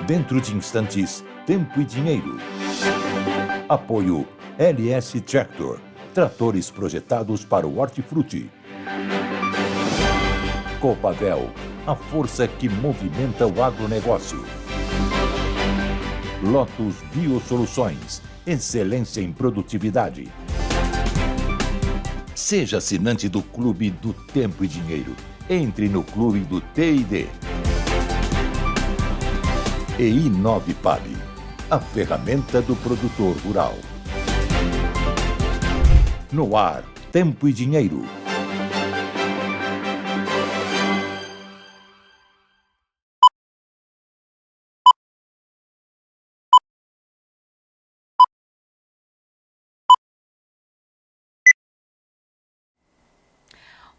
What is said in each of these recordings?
Dentro de instantes, Tempo e Dinheiro. Apoio LS Tractor, tratores projetados para o hortifruti. Copavel, a força que movimenta o agronegócio. Lotus Biosoluções, excelência em produtividade. Seja assinante do Clube do Tempo e Dinheiro. Entre no Clube do T&D. E Inovipab, a ferramenta do produtor rural. No ar, Tempo e Dinheiro.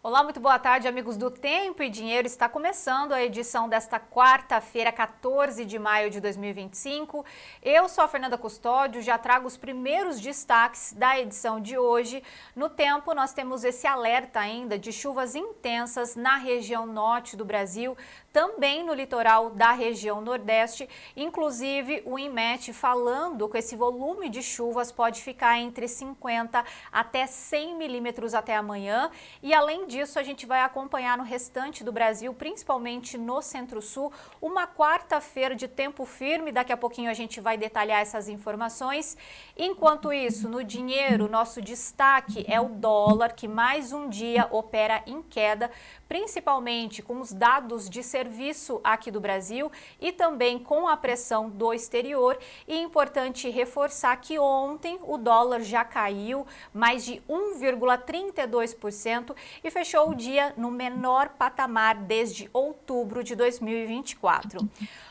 Olá, muito boa tarde, amigos do Tempo e Dinheiro. Está começando a edição desta quarta-feira, 14 de maio de 2025. Eu sou a Fernanda Custódio, já trago os primeiros destaques da edição de hoje. No tempo, nós temos esse alerta ainda de chuvas intensas na região norte do Brasil, também no litoral da região nordeste. Inclusive, o INMET falando que esse volume de chuvas pode ficar entre 50 até 100 milímetros até amanhã. E além disso, a gente vai acompanhar no restante do Brasil, principalmente no Centro-Sul, uma quarta-feira de tempo firme. Daqui a pouquinho a gente vai detalhar essas informações. Enquanto isso, no dinheiro, nosso destaque é o dólar, que mais um dia opera em queda, principalmente com os dados de serviço aqui do Brasil e também com a pressão do exterior. E é importante reforçar que ontem o dólar já caiu mais de 1,32% e fechou o dia no menor patamar desde outubro de 2024.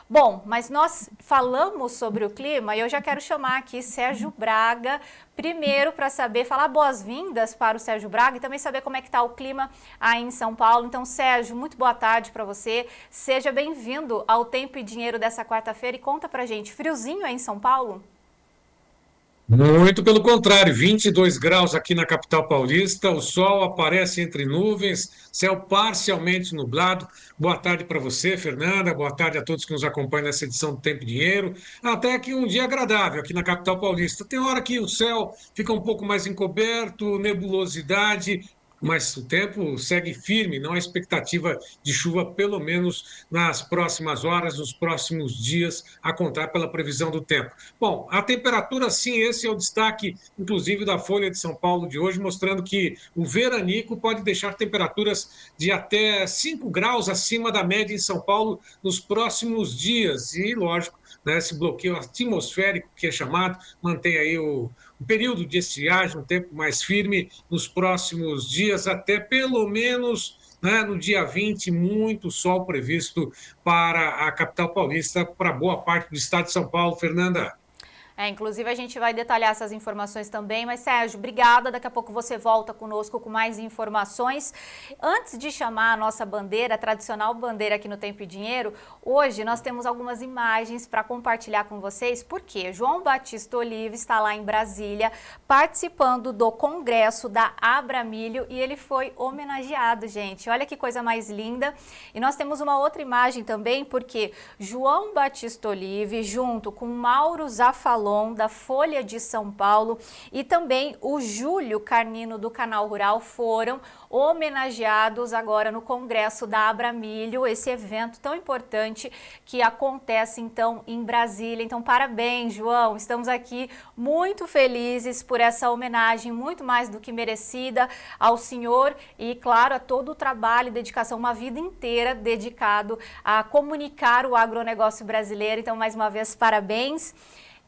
Bom, mas nós falamos sobre o clima e eu já quero chamar aqui Sérgio Braga, primeiro para falar boas-vindas para o Sérgio Braga e também saber como é que está o clima aí em São Paulo. Então, Sérgio, muito boa tarde para você. Seja bem-vindo ao Tempo e Dinheiro dessa quarta-feira e conta pra gente, friozinho aí em São Paulo? Muito pelo contrário, 22 graus aqui na capital paulista, o sol aparece entre nuvens, céu parcialmente nublado. Boa tarde para você, Fernanda, boa tarde a todos que nos acompanham nessa edição do Tempo e Dinheiro. Até que um dia agradável aqui na capital paulista. Tem hora que o céu fica um pouco mais encoberto, nebulosidade, mas o tempo segue firme, não há expectativa de chuva, pelo menos nas próximas horas, nos próximos dias, a contar pela previsão do tempo. Bom, a temperatura, sim, esse é o destaque, inclusive, da Folha de São Paulo de hoje, mostrando que o veranico pode deixar temperaturas de até 5 graus acima da média em São Paulo nos próximos dias. E, lógico, né, esse bloqueio atmosférico, que é chamado, mantém aí o período de estiagem, um tempo mais firme nos próximos dias, até pelo menos, né, no dia 20, muito sol previsto para a capital paulista, para boa parte do estado de São Paulo. Fernanda. Inclusive a gente vai detalhar essas informações também, mas Sérgio, obrigada, daqui a pouco você volta conosco com mais informações. Antes de chamar a nossa bandeira, a tradicional bandeira aqui no Tempo e Dinheiro, hoje nós temos algumas imagens para compartilhar com vocês, porque João Batista Olive está lá em Brasília, participando do congresso da Abramilho e ele foi homenageado, gente. Olha que coisa mais linda. E nós temos uma outra imagem também, porque João Batista Olive, junto com Mauro Zafalon, da Folha de São Paulo, e também o Júlio Carnino do Canal Rural foram homenageados agora no Congresso da Abramilho, esse evento tão importante que acontece então em Brasília. Então, parabéns, João, estamos aqui muito felizes por essa homenagem, muito mais do que merecida ao senhor e, claro, a todo o trabalho e dedicação, uma vida inteira dedicado a comunicar o agronegócio brasileiro. Então, mais uma vez, parabéns.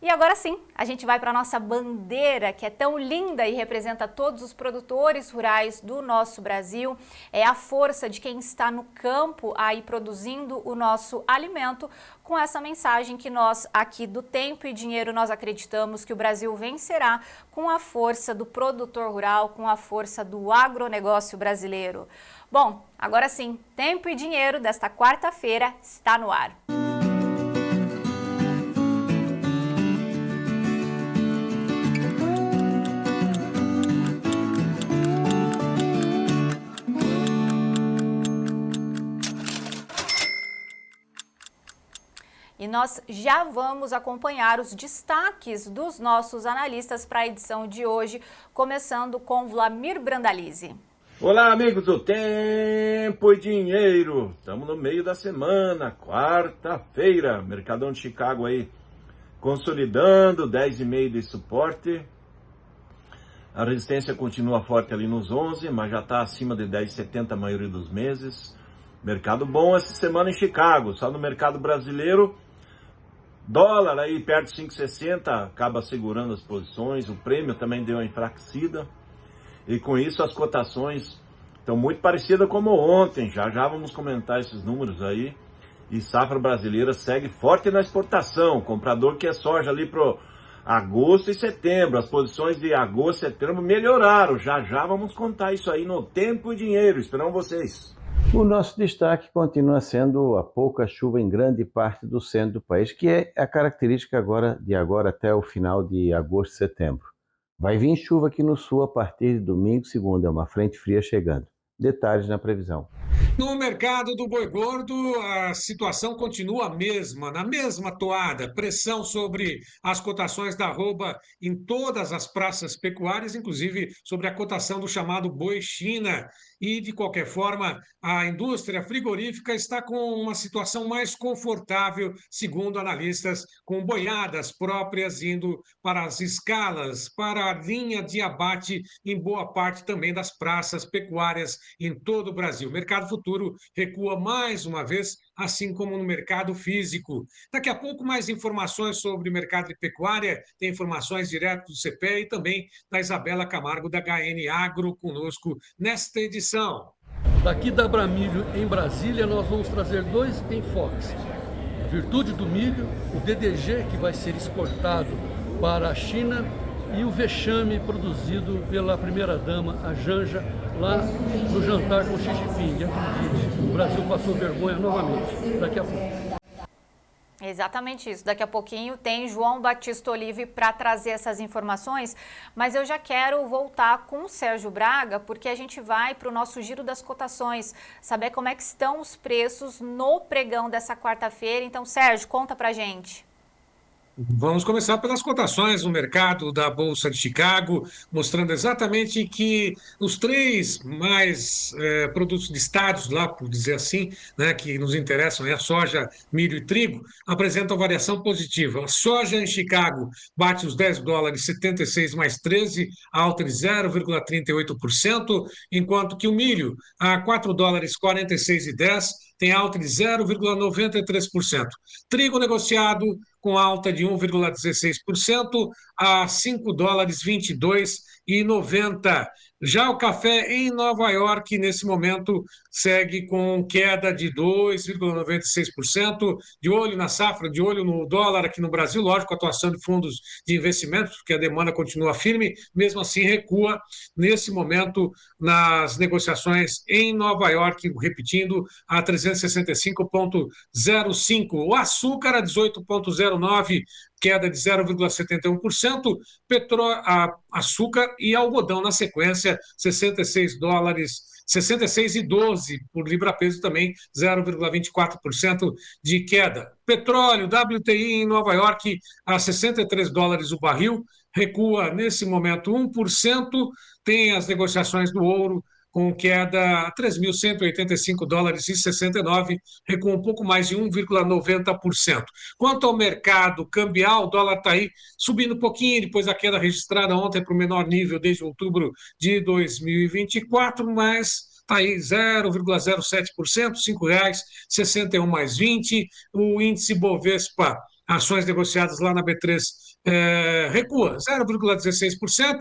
E agora sim, a gente vai para a nossa bandeira, que é tão linda e representa todos os produtores rurais do nosso Brasil. É a força de quem está no campo aí produzindo o nosso alimento, com essa mensagem que nós aqui do Tempo e Dinheiro nós acreditamos que o Brasil vencerá com a força do produtor rural, com a força do agronegócio brasileiro. Bom, agora sim, Tempo e Dinheiro desta quarta-feira está no ar. e nós já vamos acompanhar os destaques dos nossos analistas para a edição de hoje, começando com Vlamir Brandalize. Olá, amigos do Tempo e Dinheiro. Estamos no meio da semana, quarta-feira. Mercadão de Chicago aí consolidando, 10,5 de suporte. A resistência continua forte ali nos 11, mas já está acima de 10,70 a maioria dos meses. Mercado bom essa semana em Chicago. Só no mercado brasileiro, dólar aí perto de 5,60, acaba segurando as posições. O prêmio também deu uma enfraquecida. E com isso as cotações estão muito parecidas como ontem. Já vamos comentar esses números aí. E safra brasileira segue forte na exportação. O comprador quer soja ali para agosto e setembro. As posições de agosto e setembro melhoraram. Já vamos contar isso aí no Tempo e Dinheiro. Esperamos vocês. O nosso destaque continua sendo a pouca chuva em grande parte do centro do país, que é a característica de agora até o final de agosto e setembro. Vai vir chuva aqui no sul a partir de domingo, segunda, é uma frente fria chegando. Detalhes na previsão. No mercado do boi gordo, a situação continua a mesma, na mesma toada. Pressão sobre as cotações da arroba em todas as praças pecuárias, inclusive sobre a cotação do chamado boi China. E, de qualquer forma, a indústria frigorífica está com uma situação mais confortável, segundo analistas, com boiadas próprias indo para as escalas, para a linha de abate em boa parte também das praças pecuárias em todo o Brasil. O mercado futuro recua mais uma vez, assim como no mercado físico. Daqui a pouco, mais informações sobre o mercado de pecuária, tem informações direto do CPE e também da Isabela Camargo, da HN Agro, conosco nesta edição. Daqui da Abramilho, em Brasília, nós vamos trazer dois enfoques. A virtude do milho, o DDG, que vai ser exportado para a China, e o vexame produzido pela primeira-dama, a Janja, lá no jantar com Xi Jinping. Acredite, o Brasil passou vergonha novamente. Daqui a pouco. Exatamente isso. Daqui a pouquinho tem João Batista Olive para trazer essas informações, mas eu já quero voltar com o Sérgio Braga, porque a gente vai para o nosso giro das cotações, saber como é que estão os preços no pregão dessa quarta-feira. Então, Sérgio, conta para a gente. Vamos começar pelas cotações no mercado da Bolsa de Chicago, mostrando exatamente que os três mais produtos listados lá, por dizer assim, né, que nos interessam, é a soja, milho e trigo, apresentam variação positiva. A soja em Chicago bate os $10, 76 mais 13, alta de 0,38%, enquanto que o milho a $4, 46,10, tem alta de 0,93%. Trigo negociado com alta de 1,16% a $5, 22,90. Já o café em Nova York, nesse momento, segue com queda de 2,96%, de olho na safra, de olho no dólar aqui no Brasil, lógico, atuação de fundos de investimentos, porque a demanda continua firme, mesmo assim recua nesse momento nas negociações em Nova York, repetindo, a 365,05. O açúcar a 18,09, queda de 0,71%, açúcar e algodão na sequência, $66, 66,12 por libra-peso também, 0,24% de queda. Petróleo, WTI em Nova York a $63 o barril, recua nesse momento 1%, tem as negociações do ouro com queda a $3.185,69, recua um pouco mais de 1,90%. Quanto ao mercado cambial, o dólar está aí subindo um pouquinho, depois da queda registrada ontem para o menor nível desde outubro de 2024, mas está aí 0,07%, R$5,61 mais 20. O índice Bovespa, ações negociadas lá na B3, recua 0,16%,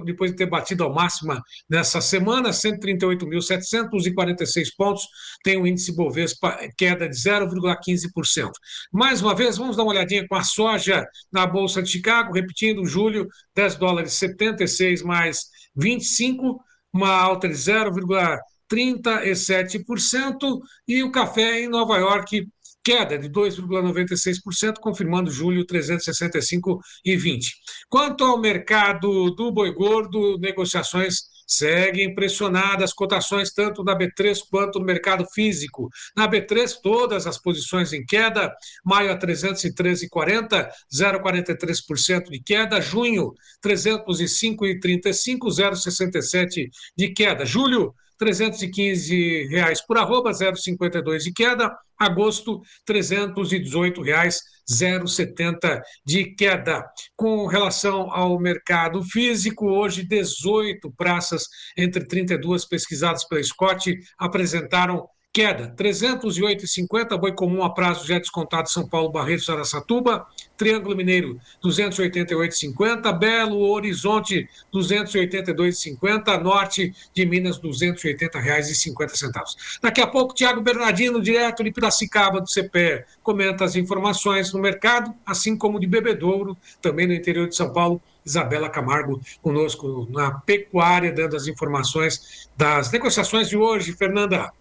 depois de ter batido ao máxima nessa semana, 138.746 pontos, tem o índice Bovespa, queda de 0,15%. Mais uma vez, vamos dar uma olhadinha com a soja na Bolsa de Chicago, repetindo, julho, $10, 76 mais 25, uma alta de 0,37%, e o café em Nova York, queda de 2,96%, confirmando julho 365,20. Quanto ao mercado do boi gordo, negociações seguem pressionadas as cotações tanto na B3 quanto no mercado físico. Na B3, todas as posições em queda, maio a 313,40, 0,43% de queda, junho 305,35, 0,67 de queda, julho R$315 por arroba, 0,52 de queda. Agosto, R$318, 0,70 de queda. Com relação ao mercado físico, hoje 18 praças entre 32 pesquisadas pela Scott apresentaram queda, 308,50, boi comum a prazo já descontado São Paulo, Barretos, Araçatuba, Triângulo Mineiro, 288,50, Belo Horizonte, 282,50, Norte de Minas, R$280,50. Daqui a pouco, Tiago Bernardino, direto de Piracicaba, do CPE, comenta as informações no mercado, assim como de Bebedouro, também no interior de São Paulo. Isabela Camargo conosco na pecuária, dando as informações das negociações de hoje. Fernanda.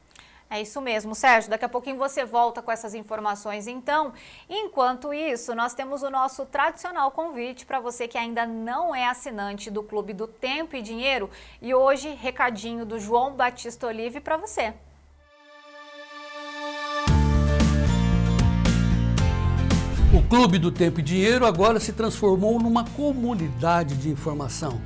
É isso mesmo, Sérgio. Daqui a pouquinho você volta com essas informações, então. Enquanto isso, nós temos o nosso tradicional convite para você que ainda não é assinante do Clube do Tempo e Dinheiro. E hoje, recadinho do João Batista Olive para você. O Clube do Tempo e Dinheiro agora se transformou numa comunidade de informação.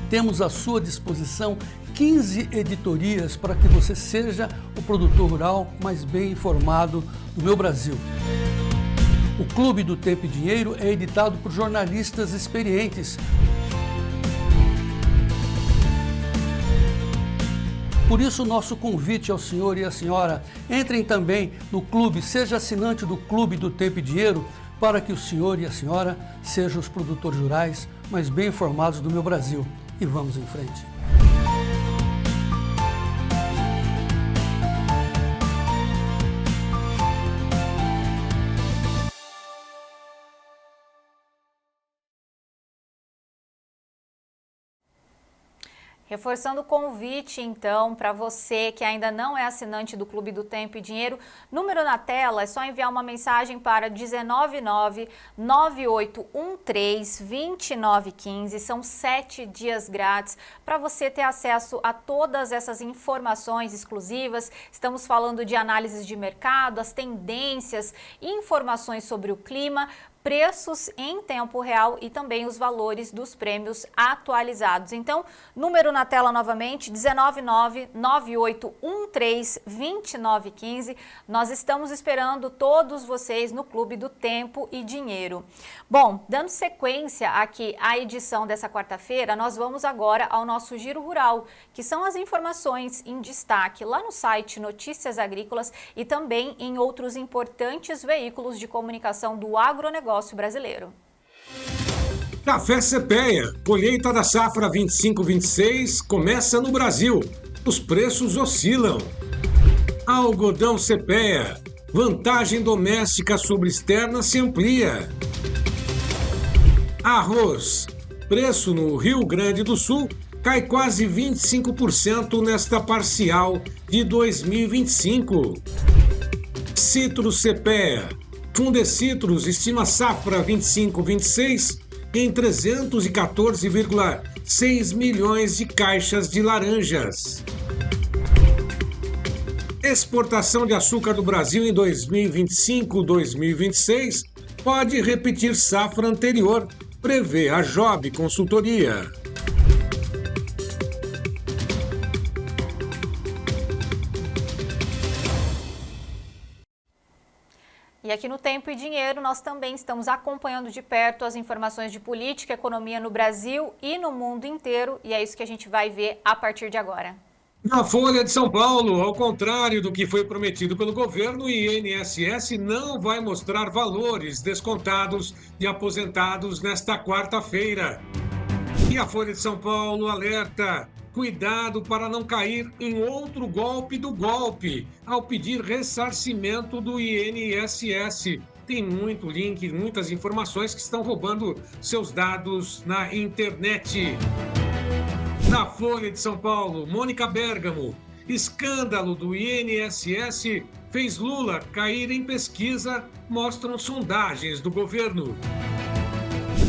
Temos à sua disposição 15 editorias para que você seja o produtor rural mais bem informado do meu Brasil. O Clube do Tempo e Dinheiro é editado por jornalistas experientes. Por isso, nosso convite ao senhor e à senhora, entrem também no clube, seja assinante do Clube do Tempo e Dinheiro, para que o senhor e a senhora sejam os produtores rurais mais bem informados do meu Brasil. E vamos em frente. Reforçando o convite, então, para você que ainda não é assinante do Clube do Tempo e Dinheiro, número na tela, é só enviar uma mensagem para 199-9813-2915. São 7 dias grátis para você ter acesso a todas essas informações exclusivas. Estamos falando de análises de mercado, as tendências, informações sobre o clima, preços em tempo real e também os valores dos prêmios atualizados. Então, número na tela novamente, 199-9813-2915. Nós estamos esperando todos vocês no Clube do Tempo e Dinheiro. Bom, dando sequência aqui à edição dessa quarta-feira, nós vamos agora ao nosso Giro Rural, que são as informações em destaque lá no site Notícias Agrícolas e também em outros importantes veículos de comunicação do agronegócio brasileiro. Café CPEA, colheita da safra 25-26 começa no Brasil. Os preços oscilam. Algodão CPEA, vantagem doméstica sobre externa se amplia. Arroz, preço no Rio Grande do Sul cai quase 25% nesta parcial de 2025. Citros CPEA, Fundecitrus estima safra 25-26 em 314,6 milhões de caixas de laranjas. Exportação de açúcar do Brasil em 2025-2026 pode repetir safra anterior, prevê a Job Consultoria. E aqui no Tempo e Dinheiro nós também estamos acompanhando de perto as informações de política e economia no Brasil e no mundo inteiro, e é isso que a gente vai ver a partir de agora. Na Folha de São Paulo, ao contrário do que foi prometido pelo governo, o INSS não vai mostrar valores descontados de aposentados nesta quarta-feira. E a Folha de São Paulo alerta: cuidado para não cair em outro golpe do golpe, ao pedir ressarcimento do INSS. Tem muito link, muitas informações que estão roubando seus dados na internet. Na Folha de São Paulo, Mônica Bergamo, escândalo do INSS fez Lula cair em pesquisa, mostram sondagens do governo.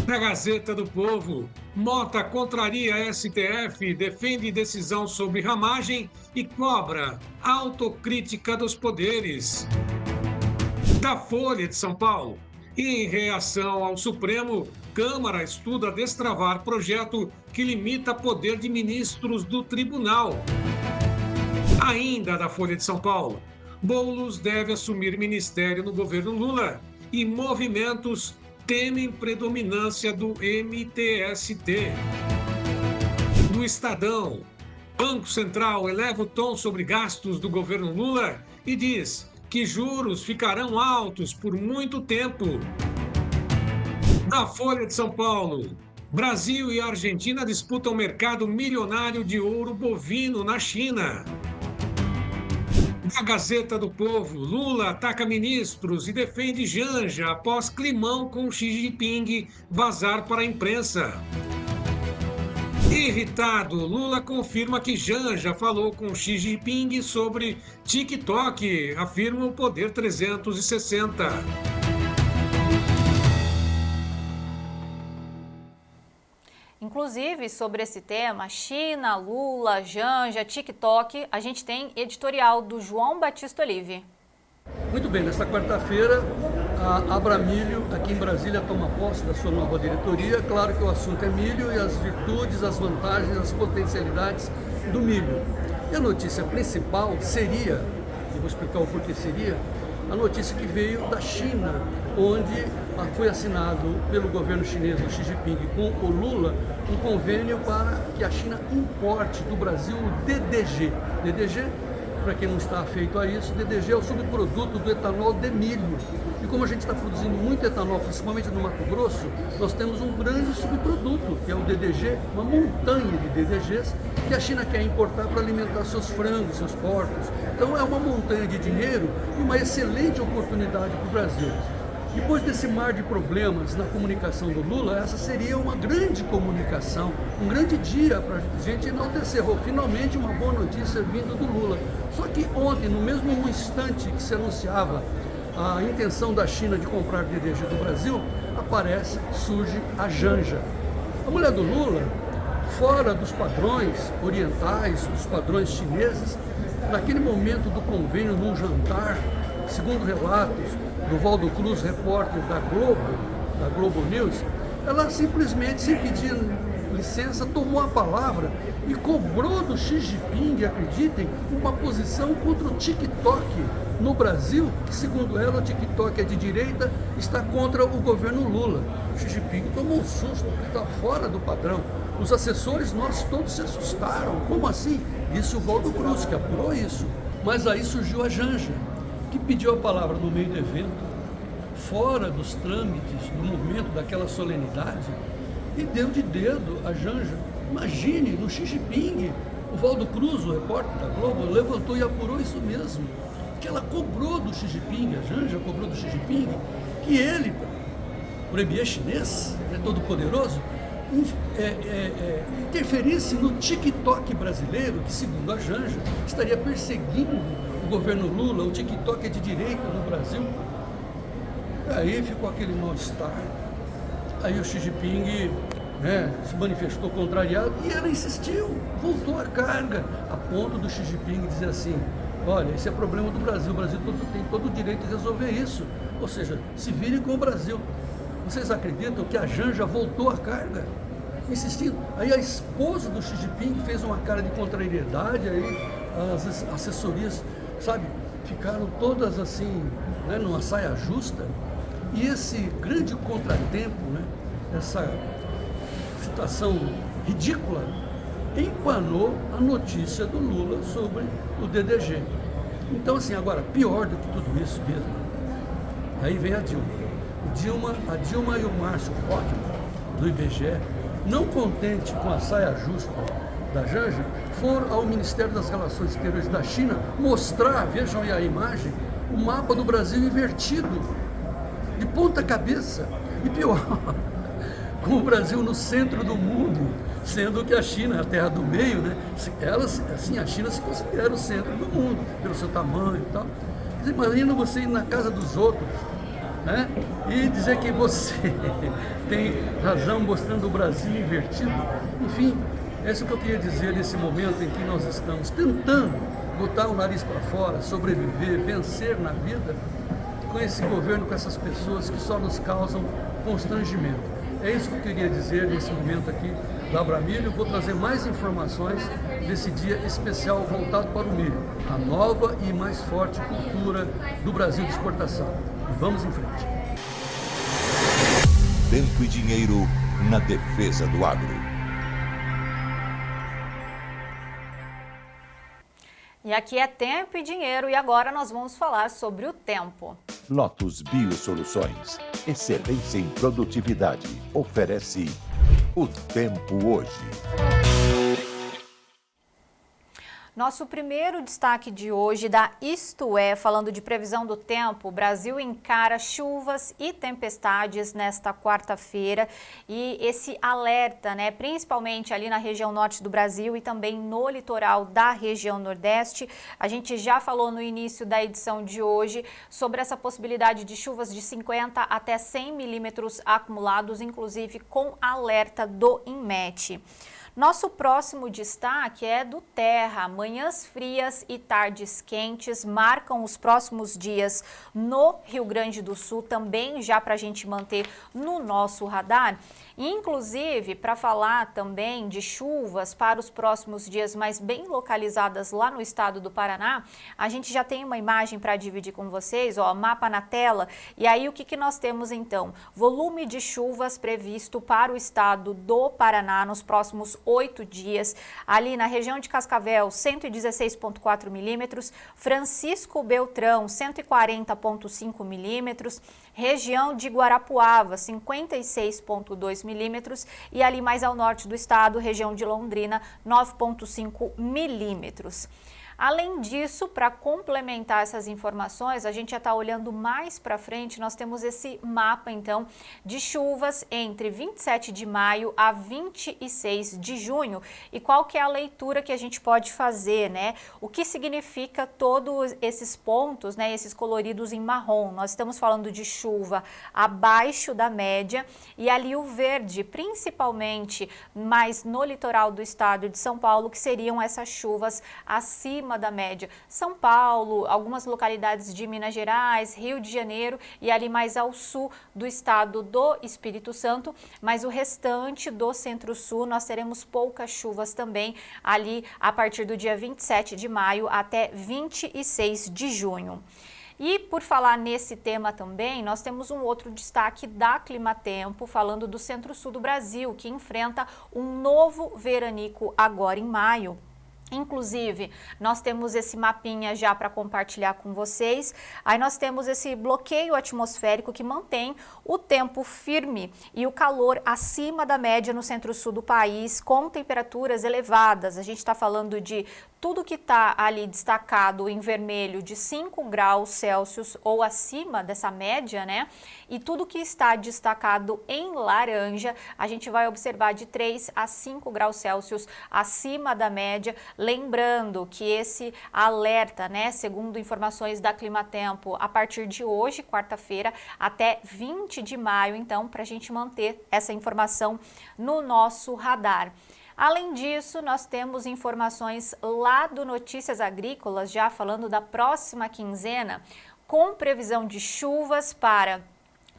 Na Gazeta do Povo, Mota contraria STF, defende decisão sobre ramagem e cobra autocrítica dos poderes. Da Folha de São Paulo, em reação ao Supremo, Câmara estuda destravar projeto que limita poder de ministros do tribunal. Ainda da Folha de São Paulo, Boulos deve assumir ministério no governo Lula e movimentos temem predominância do MTST. Do Estadão, Banco Central eleva o tom sobre gastos do governo Lula e diz que juros ficarão altos por muito tempo. Da Folha de São Paulo, Brasil e Argentina disputam mercado milionário de ouro bovino na China. Na Gazeta do Povo, Lula ataca ministros e defende Janja após climão com Xi Jinping vazar para a imprensa. Irritado, Lula confirma que Janja falou com Xi Jinping sobre TikTok, afirma o Poder 360. Inclusive, sobre esse tema, China, Lula, Janja, TikTok, a gente tem editorial do João Batista Olive. Muito bem, nesta quarta-feira, a Abramilho, aqui em Brasília, toma posse da sua nova diretoria. Claro que o assunto é milho e as virtudes, as vantagens, as potencialidades do milho. E a notícia principal seria, e vou explicar o porquê seria, a notícia que veio da China, onde foi assinado pelo governo chinês do Xi Jinping com o Lula um convênio para que a China importe do Brasil o DDG. DDG, para quem não está afeito a isso, DDG é o subproduto do etanol de milho. E como a gente está produzindo muito etanol, principalmente no Mato Grosso, nós temos um grande subproduto, que é o DDG, uma montanha de DDGs, que a China quer importar para alimentar seus frangos, seus porcos. Então é uma montanha de dinheiro e uma excelente oportunidade para o Brasil. Depois desse mar de problemas na comunicação do Lula, essa seria uma grande comunicação, um grande dia para a gente enaltecer. Finalmente uma boa notícia vindo do Lula. Só que ontem, no mesmo instante que se anunciava a intenção da China de comprar DDG do Brasil, surge a Janja. A mulher do Lula, fora dos padrões orientais, dos padrões chineses, naquele momento do convênio, num jantar, segundo relatos do Valdo Cruz, repórter da Globo News, ela simplesmente, sem pedir licença, tomou a palavra e cobrou do Xi Jinping, acreditem, uma posição contra o TikTok no Brasil, que segundo ela o TikTok é de direita, está contra o governo Lula. O Xi Jinping tomou um susto, porque está fora do padrão. Os assessores nossos todos se assustaram. Como assim? Disse o Valdo Cruz, que apurou isso. Mas aí surgiu a Janja, que pediu a palavra no meio do evento, fora dos trâmites, no momento daquela solenidade, e deu de dedo a Janja. Imagine, no Xi Jinping, o Valdo Cruz, o repórter da Globo, levantou e apurou isso mesmo, que ela cobrou do Xi Jinping, a Janja cobrou do Xi Jinping, que ele, o premier chinês, todo poderoso, interferisse no TikTok brasileiro, que segundo a Janja, estaria perseguindo o governo Lula. O TikTok é de direita no Brasil. Aí ficou aquele mal-estar. Aí o Xi Jinping se manifestou contrariado e ela insistiu, voltou à carga, a ponto do Xi Jinping dizer assim: olha, esse é problema do Brasil, o Brasil tem todo o direito de resolver isso, ou seja, se virem com o Brasil. Vocês acreditam que a Janja voltou à carga, insistindo? Aí a esposa do Xi Jinping fez uma cara de contrariedade, aí as assessorias, sabe, ficaram todas assim, numa saia justa. E esse grande contratempo, essa situação ridícula, empanou a notícia do Lula sobre o DDG. Então, assim, agora, pior do que tudo isso mesmo, aí vem a Dilma e o Márcio Kochner, do IBGE, não contente com a saia justa da Janja, foram ao Ministério das Relações Exteriores da China mostrar, vejam aí a imagem, o mapa do Brasil invertido, de ponta cabeça, e pior, com o Brasil no centro do mundo, sendo que a China, a terra do meio, a China se considera o centro do mundo, pelo seu tamanho e tal. Imagina você ir na casa dos outros, né? E dizer que você tem razão mostrando o Brasil invertido. Enfim, é isso que eu queria dizer nesse momento em que nós estamos tentando botar o nariz para fora, sobreviver, vencer na vida, com esse governo, com essas pessoas que só nos causam constrangimento. É isso que eu queria dizer nesse momento aqui da Abramilho. Vou trazer mais informações desse dia especial voltado para o milho, a nova e mais forte cultura do Brasil de exportação. E vamos em frente. Tempo e dinheiro na defesa do agro. E aqui é tempo e dinheiro e agora nós vamos falar sobre o tempo. Lotus Biosoluções, excelência em produtividade, oferece o tempo hoje. Nosso primeiro destaque de hoje da Isto É, falando de previsão do tempo, o Brasil encara chuvas e tempestades nesta quarta-feira e esse alerta, né, principalmente ali na região norte do Brasil e também no litoral da região nordeste. A gente já falou no início da edição de hoje sobre essa possibilidade de chuvas de 50 até 100 milímetros acumulados, inclusive com alerta do INMET. Nosso próximo destaque é do Terra. Manhãs frias e tardes quentes marcam os próximos dias no Rio Grande do Sul, também já para a gente manter no nosso radar. Inclusive, para falar também de chuvas para os próximos dias, mas bem localizadas lá no estado do Paraná, a gente já tem uma imagem para dividir com vocês, ó, mapa na tela. E aí o que nós temos então? Volume de chuvas previsto para o estado do Paraná nos próximos 8 dias. Ali na região de Cascavel, 116,4 milímetros, Francisco Beltrão, 140,5 milímetros, região de Guarapuava, 56,2 milímetros e ali mais ao norte do estado, região de Londrina, 9,5 milímetros. Além disso, para complementar essas informações, a gente já está olhando mais para frente, nós temos esse mapa, então, de chuvas entre 27 de maio a 26 de junho. E qual que é a leitura que a gente pode fazer, né? O que significa todos esses pontos, né, esses coloridos em marrom? Nós estamos falando de chuva abaixo da média e ali o verde, principalmente mais no litoral do estado de São Paulo, que seriam essas chuvas acima da média. São Paulo, algumas localidades de Minas Gerais, Rio de Janeiro e ali mais ao sul do estado do Espírito Santo, mas o restante do centro-sul nós teremos poucas chuvas também ali a partir do dia 27 de maio até 26 de junho. E por falar nesse tema também, nós temos um outro destaque da Climatempo, falando do centro-sul do Brasil, que enfrenta um novo veranico agora em maio. Inclusive, nós temos esse mapinha já para compartilhar com vocês. Aí nós temos esse bloqueio atmosférico que mantém o tempo firme e o calor acima da média no centro-sul do país, com temperaturas elevadas. A gente está falando de tudo que está ali destacado em vermelho de 5 graus Celsius ou acima dessa média, né? E tudo que está destacado em laranja, a gente vai observar de 3 a 5 graus Celsius acima da média. Lembrando que esse alerta, né, segundo informações da Climatempo, a partir de hoje, quarta-feira, até 20 de maio, então, para a gente manter essa informação no nosso radar. Além disso, nós temos informações lá do Notícias Agrícolas, já falando da próxima quinzena, com previsão de chuvas para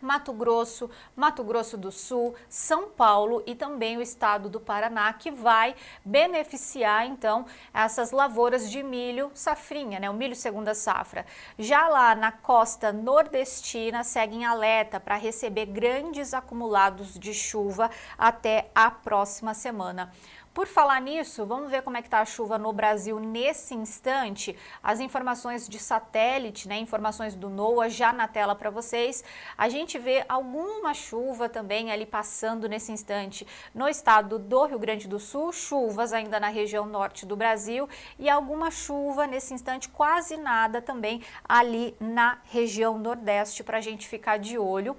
Mato Grosso do Sul, São Paulo e também o estado do Paraná, que vai beneficiar então essas lavouras de milho safrinha, né, o milho segunda safra. Já lá na costa nordestina seguem alerta para receber grandes acumulados de chuva até a próxima semana. Por falar nisso, vamos ver como é que está a chuva no Brasil nesse instante. As informações de satélite, né, informações do NOAA já na tela para vocês. A gente vê alguma chuva também ali passando nesse instante no estado do Rio Grande do Sul, chuvas ainda na região norte do Brasil e alguma chuva nesse instante, quase nada também ali na região nordeste para a gente ficar de olho.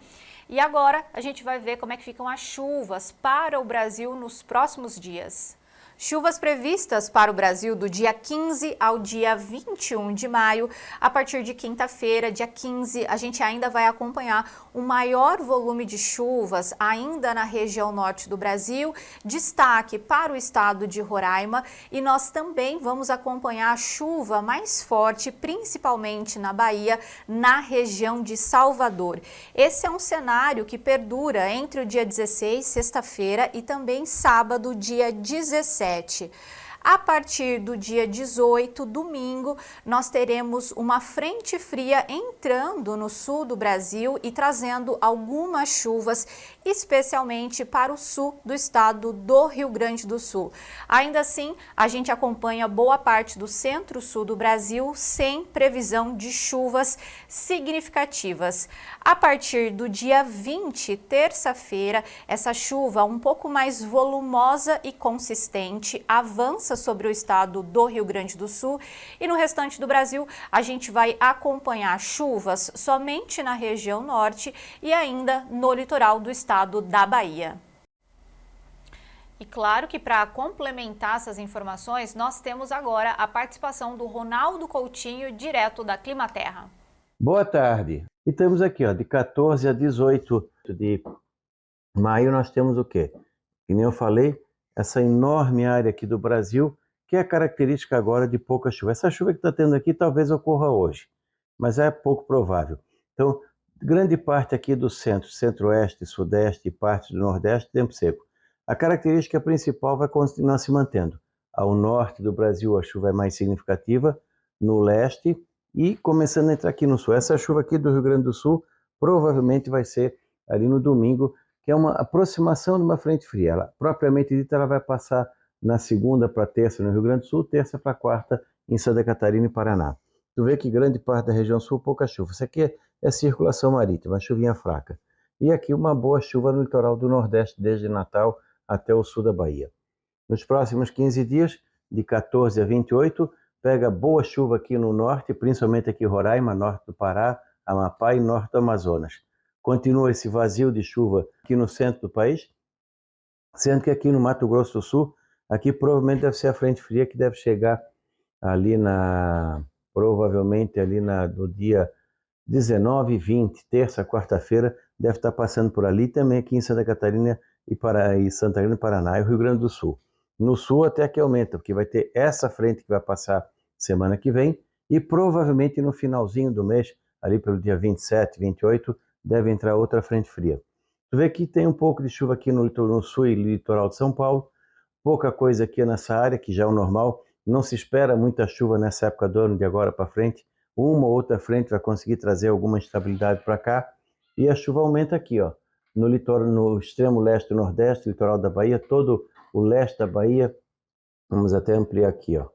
E agora a gente vai ver como é que ficam as chuvas para o Brasil nos próximos dias. Chuvas previstas para o Brasil do dia 15 ao dia 21 de maio. A partir de quinta-feira, dia 15, a gente ainda vai acompanhar um maior volume de chuvas ainda na região norte do Brasil. Destaque para o estado de Roraima, e nós também vamos acompanhar a chuva mais forte, principalmente na Bahia, na região de Salvador. Esse é um cenário que perdura entre o dia 16, sexta-feira, e também sábado, dia 17. A partir do dia 18, domingo, nós teremos uma frente fria entrando no sul do Brasil e trazendo algumas chuvas, especialmente para o sul do estado do Rio Grande do Sul. Ainda assim, a gente acompanha boa parte do centro-sul do Brasil sem previsão de chuvas significativas. A partir do dia 20, terça-feira, essa chuva um pouco mais volumosa e consistente avança sobre o estado do Rio Grande do Sul, e no restante do Brasil a gente vai acompanhar chuvas somente na região norte e ainda no litoral do estado da Bahia. E claro que para complementar essas informações, nós temos agora a participação do Ronaldo Coutinho, direto da Climaterra. Boa tarde. E temos aqui, ó, de 14 a 18 de maio, nós temos o quê? Que nem eu falei, essa enorme área aqui do Brasil, que é característica agora de pouca chuva. Essa chuva que está tendo aqui talvez ocorra hoje, mas é pouco provável. Então, grande parte aqui do centro, centro-oeste, sudeste e parte do nordeste, tempo seco. A característica principal vai continuar se mantendo. Ao norte do Brasil a chuva é mais significativa, no leste e começando a entrar aqui no sul. Essa chuva aqui do Rio Grande do Sul provavelmente vai ser ali no domingo, que é uma aproximação de uma frente fria. Ela, propriamente dita, ela vai passar na segunda para terça no Rio Grande do Sul, terça para quarta em Santa Catarina e Paraná. Tu vê que grande parte da região sul, pouca chuva. Isso aqui é circulação marítima, chuvinha fraca. E aqui uma boa chuva no litoral do Nordeste, desde Natal até o sul da Bahia. Nos próximos 15 dias, de 14 a 28, pega boa chuva aqui no norte, principalmente aqui em Roraima, norte do Pará, Amapá e norte do Amazonas. Continua esse vazio de chuva aqui no centro do país, sendo que aqui no Mato Grosso do Sul, aqui provavelmente deve ser a frente fria que deve chegar ali provavelmente ali no dia 19 e 20, terça, quarta-feira, deve estar passando por ali, também aqui em Santa Catarina e Santa Catarina, Paraná e Rio Grande do Sul. No sul até que aumenta, porque vai ter essa frente que vai passar semana que vem e provavelmente no finalzinho do mês, ali pelo dia 27, 28, deve entrar outra frente fria. Tu vê que tem um pouco de chuva aqui no sul e litoral de São Paulo, pouca coisa aqui nessa área, que já é o normal. Não se espera muita chuva nessa época do ano, de agora para frente. Uma ou outra frente vai conseguir trazer alguma estabilidade para cá. E a chuva aumenta aqui, ó, no litoral, no extremo leste e nordeste, litoral da Bahia, todo o leste da Bahia. Vamos até ampliar aqui, ó.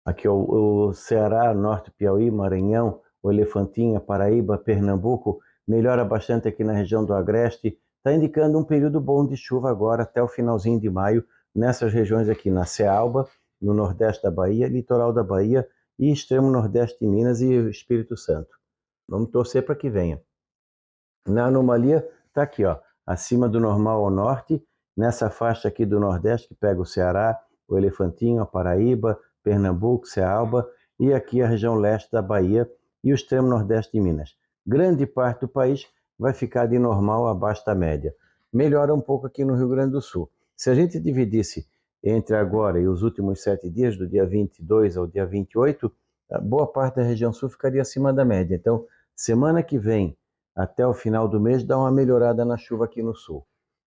Aqui, ó, o Ceará, norte do Piauí, Maranhão, o Elefantinha, Paraíba, Pernambuco, melhora bastante aqui na região do Agreste. Está indicando um período bom de chuva agora, até o finalzinho de maio, nessas regiões aqui, na Cealba, no nordeste da Bahia, litoral da Bahia e extremo nordeste de Minas e Espírito Santo. Vamos torcer para que venha. Na anomalia, está aqui, ó, acima do normal ao norte, nessa faixa aqui do nordeste, que pega o Ceará, o Elefantinho, a Paraíba, Pernambuco, Cealba, e aqui a região leste da Bahia e o extremo nordeste de Minas. Grande parte do país vai ficar de normal abaixo da média. Melhora um pouco aqui no Rio Grande do Sul. Se a gente dividisse entre agora e os últimos 7 dias, do dia 22 ao dia 28, a boa parte da região sul ficaria acima da média. Então, semana que vem, até o final do mês, dá uma melhorada na chuva aqui no sul.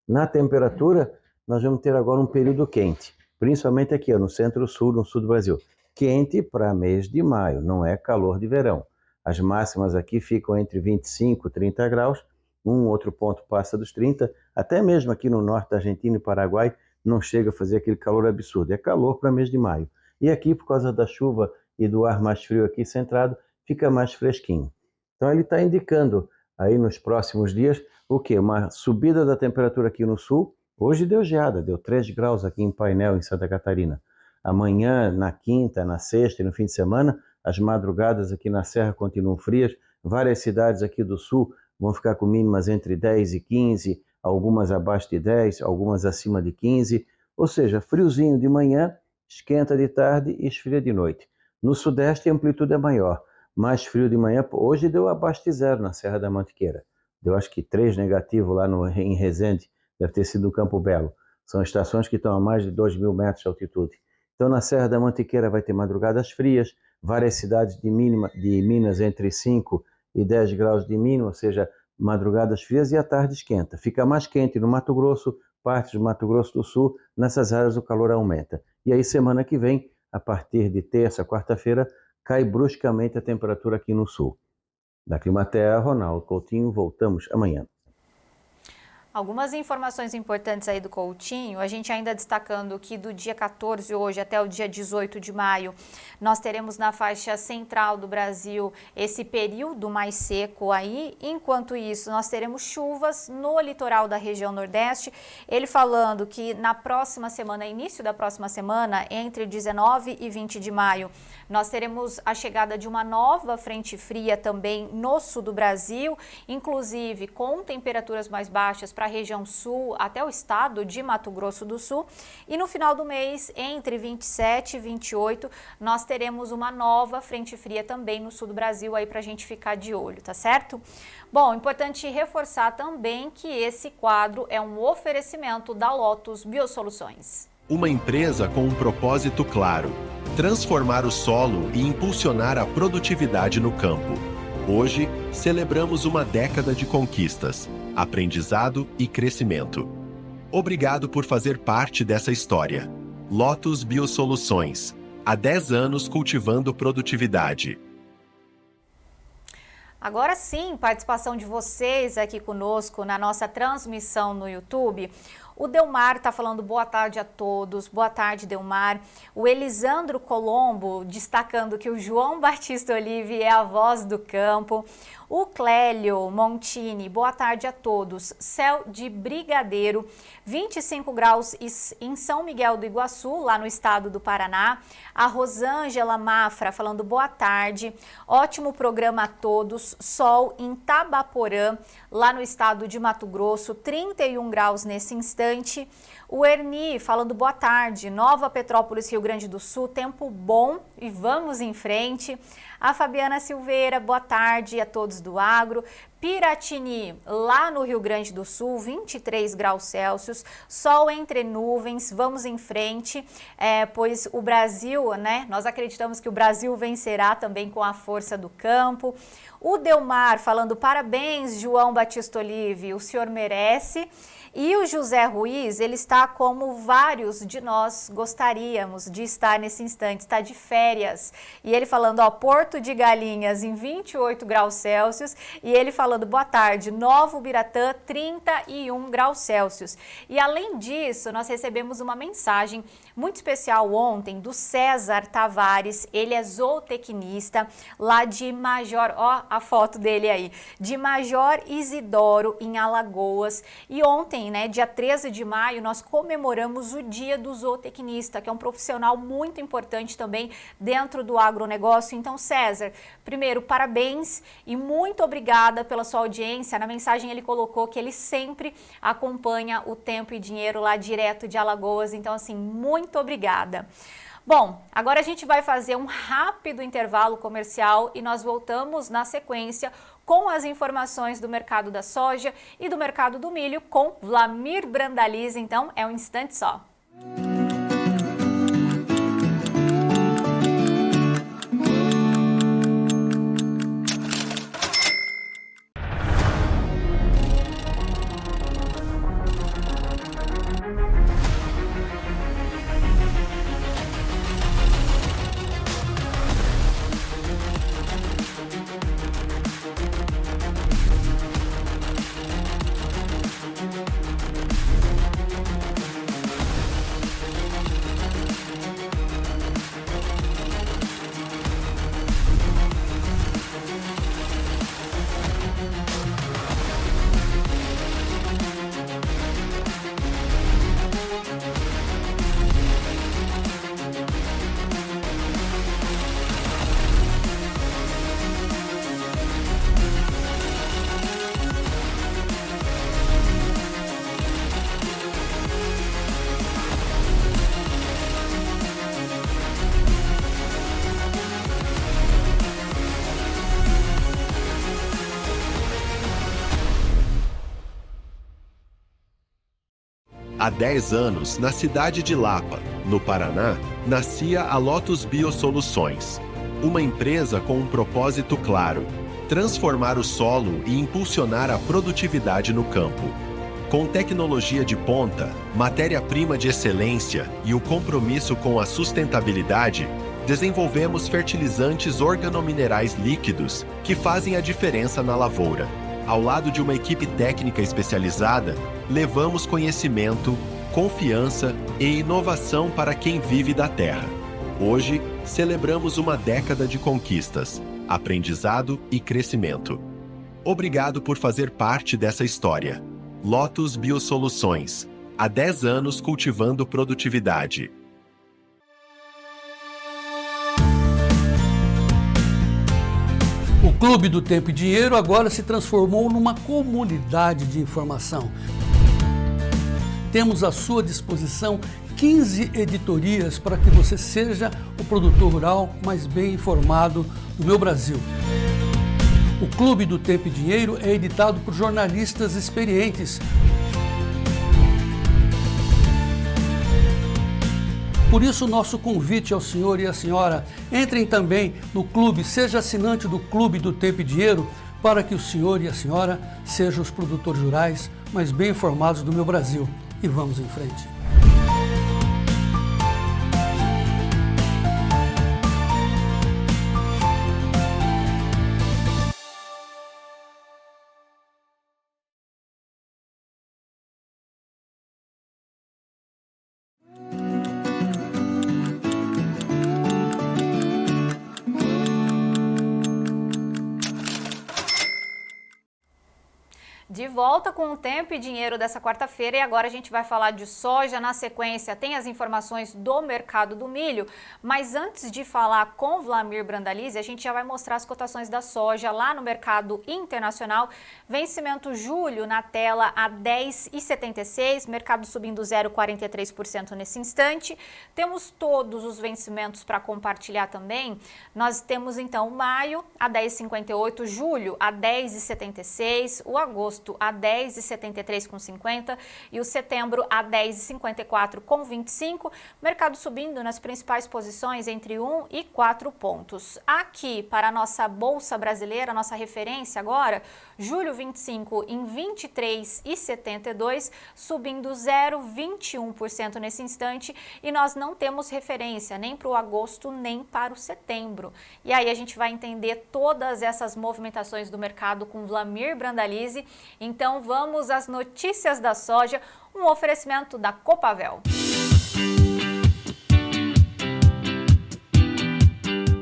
Na temperatura, nós vamos ter agora um período quente, principalmente aqui, ó, no centro-sul, no sul do Brasil. Quente para mês de maio, não é calor de verão. As máximas aqui ficam entre 25 e 30 graus, um outro ponto passa dos 30, até mesmo aqui no norte da Argentina e Paraguai, não chega a fazer aquele calor absurdo, é calor para mês de maio. E aqui, por causa da chuva e do ar mais frio aqui centrado, fica mais fresquinho. Então ele está indicando aí nos próximos dias o quê? Uma subida da temperatura aqui no sul. Hoje deu geada, deu 3 graus aqui em Painel, em Santa Catarina. Amanhã, na quinta, na sexta e no fim de semana, as madrugadas aqui na Serra continuam frias. Várias cidades aqui do sul vão ficar com mínimas entre 10 e 15, algumas abaixo de 10, algumas acima de 15. Ou seja, friozinho de manhã, esquenta de tarde e esfria de noite. No sudeste a amplitude é maior, mais frio de manhã. Hoje deu abaixo de zero na Serra da Mantiqueira. Deu acho que 3 negativo lá em Resende, deve ter sido no Campo Belo. São estações que estão a mais de 2.000 metros de altitude. Então na Serra da Mantiqueira vai ter madrugadas frias, várias cidades de Minas entre 5 e 10 graus de mínimo, ou seja, madrugadas frias e a tarde esquenta. Fica mais quente no Mato Grosso, partes do Mato Grosso do Sul, nessas áreas o calor aumenta. E aí semana que vem, a partir de terça, quarta-feira, cai bruscamente a temperatura aqui no sul. Da Climaterra, Ronaldo Coutinho, voltamos amanhã. Algumas informações importantes aí do Coutinho, a gente ainda destacando que do dia 14 hoje até o dia 18 de maio, nós teremos na faixa central do Brasil esse período mais seco aí, enquanto isso nós teremos chuvas no litoral da região Nordeste, ele falando que na próxima semana, início da próxima semana, entre 19 e 20 de maio, nós teremos a chegada de uma nova frente fria também no sul do Brasil, inclusive com temperaturas mais baixas para a região sul até o estado de Mato Grosso do Sul. E no final do mês, entre 27 e 28, nós teremos uma nova frente fria também no sul do Brasil aí para a gente ficar de olho, tá certo? Bom, importante reforçar também que esse quadro é um oferecimento da Lotus Biosoluções. Uma empresa com um propósito claro: transformar o solo e impulsionar a produtividade no campo. Hoje, celebramos uma década de conquistas, aprendizado e crescimento. Obrigado por fazer parte dessa história. Lotus Biosoluções. Há 10 anos cultivando produtividade. Agora sim, participação de vocês aqui conosco na nossa transmissão no YouTube. O Delmar está falando boa tarde a todos, boa tarde Delmar. O Elisandro Colombo destacando que o João Batista Olive é a voz do campo. O Clélio Montini, boa tarde a todos. Céu de brigadeiro, 25 graus em São Miguel do Iguaçu, lá no estado do Paraná. A Rosângela Mafra falando boa tarde, ótimo programa a todos. Sol em Tabaporã, lá no estado de Mato Grosso, 31 graus nesse instante. O Erni falando boa tarde, Nova Petrópolis, Rio Grande do Sul, tempo bom e vamos em frente. A Fabiana Silveira, boa tarde a todos do agro. Piratini, lá no Rio Grande do Sul, 23 graus Celsius, sol entre nuvens, vamos em frente, pois o Brasil, né, nós acreditamos que o Brasil vencerá também com a força do campo. O Delmar falando parabéns, João Batista Olive, o senhor merece. E o José Ruiz, ele está como vários de nós gostaríamos de estar nesse instante, está de férias. E ele falando, ó, Porto de Galinhas em 28 graus Celsius. E ele falando, boa tarde, Novo Biratã, 31 graus Celsius. E além disso, nós recebemos uma mensagem muito especial ontem do César Tavares, ele é zootecnista lá de Major, ó a foto dele aí, de Major Isidoro em Alagoas. E ontem, né, dia 13 de maio, nós comemoramos o Dia do Zootecnista, que é um profissional muito importante também dentro do agronegócio. Então, César, primeiro, parabéns e muito obrigada pela sua audiência. Na mensagem ele colocou que ele sempre acompanha o Tempo e Dinheiro lá direto de Alagoas. Então, assim, muito obrigada. Bom, agora a gente vai fazer um rápido intervalo comercial e nós voltamos na sequência com as informações do mercado da soja e do mercado do milho com Vlamir Brandalize. Então, é um instante só. Há 10 anos, na cidade de Lapa, no Paraná, nascia a Lotus Biosoluções, uma empresa com um propósito claro: transformar o solo e impulsionar a produtividade no campo. Com tecnologia de ponta, matéria-prima de excelência e o compromisso com a sustentabilidade, desenvolvemos fertilizantes organominerais líquidos que fazem a diferença na lavoura. Ao lado de uma equipe técnica especializada, levamos conhecimento, confiança e inovação para quem vive da terra. Hoje, celebramos uma década de conquistas, aprendizado e crescimento. Obrigado por fazer parte dessa história. Lotus Biosoluções. Há 10 anos cultivando produtividade. O Clube do Tempo e Dinheiro agora se transformou numa comunidade de informação. Temos à sua disposição 15 editorias para que você seja o produtor rural mais bem informado do meu Brasil. O Clube do Tempo e Dinheiro é editado por jornalistas experientes. Por isso, nosso convite ao senhor e à senhora: entrem também no clube, seja assinante do Clube do Tempo e Dinheiro, para que o senhor e a senhora sejam os produtores rurais mais bem informados do meu Brasil. E vamos em frente. De volta com o Tempo e Dinheiro dessa quarta-feira, e agora a gente vai falar de soja. Na sequência tem as informações do mercado do milho, mas antes de falar com Wlamir Brandalize, a gente já vai mostrar as cotações da soja lá no mercado internacional. Vencimento julho na tela a 10,76, mercado subindo 0,43% nesse instante. Temos todos os vencimentos para compartilhar também. Nós temos então maio a 10,58, julho a 10,76, o agosto a 10,73,50 e o setembro a 10,54,25, mercado subindo nas principais posições entre 1 e 4 pontos. Aqui para a nossa Bolsa Brasileira, nossa referência agora, julho 25 em 23,72, subindo 0,21% nesse instante, e nós não temos referência nem para o agosto nem para o setembro. E aí a gente vai entender todas essas movimentações do mercado com Wlamir Brandalize. Então vamos às notícias da soja, um oferecimento da Copavel.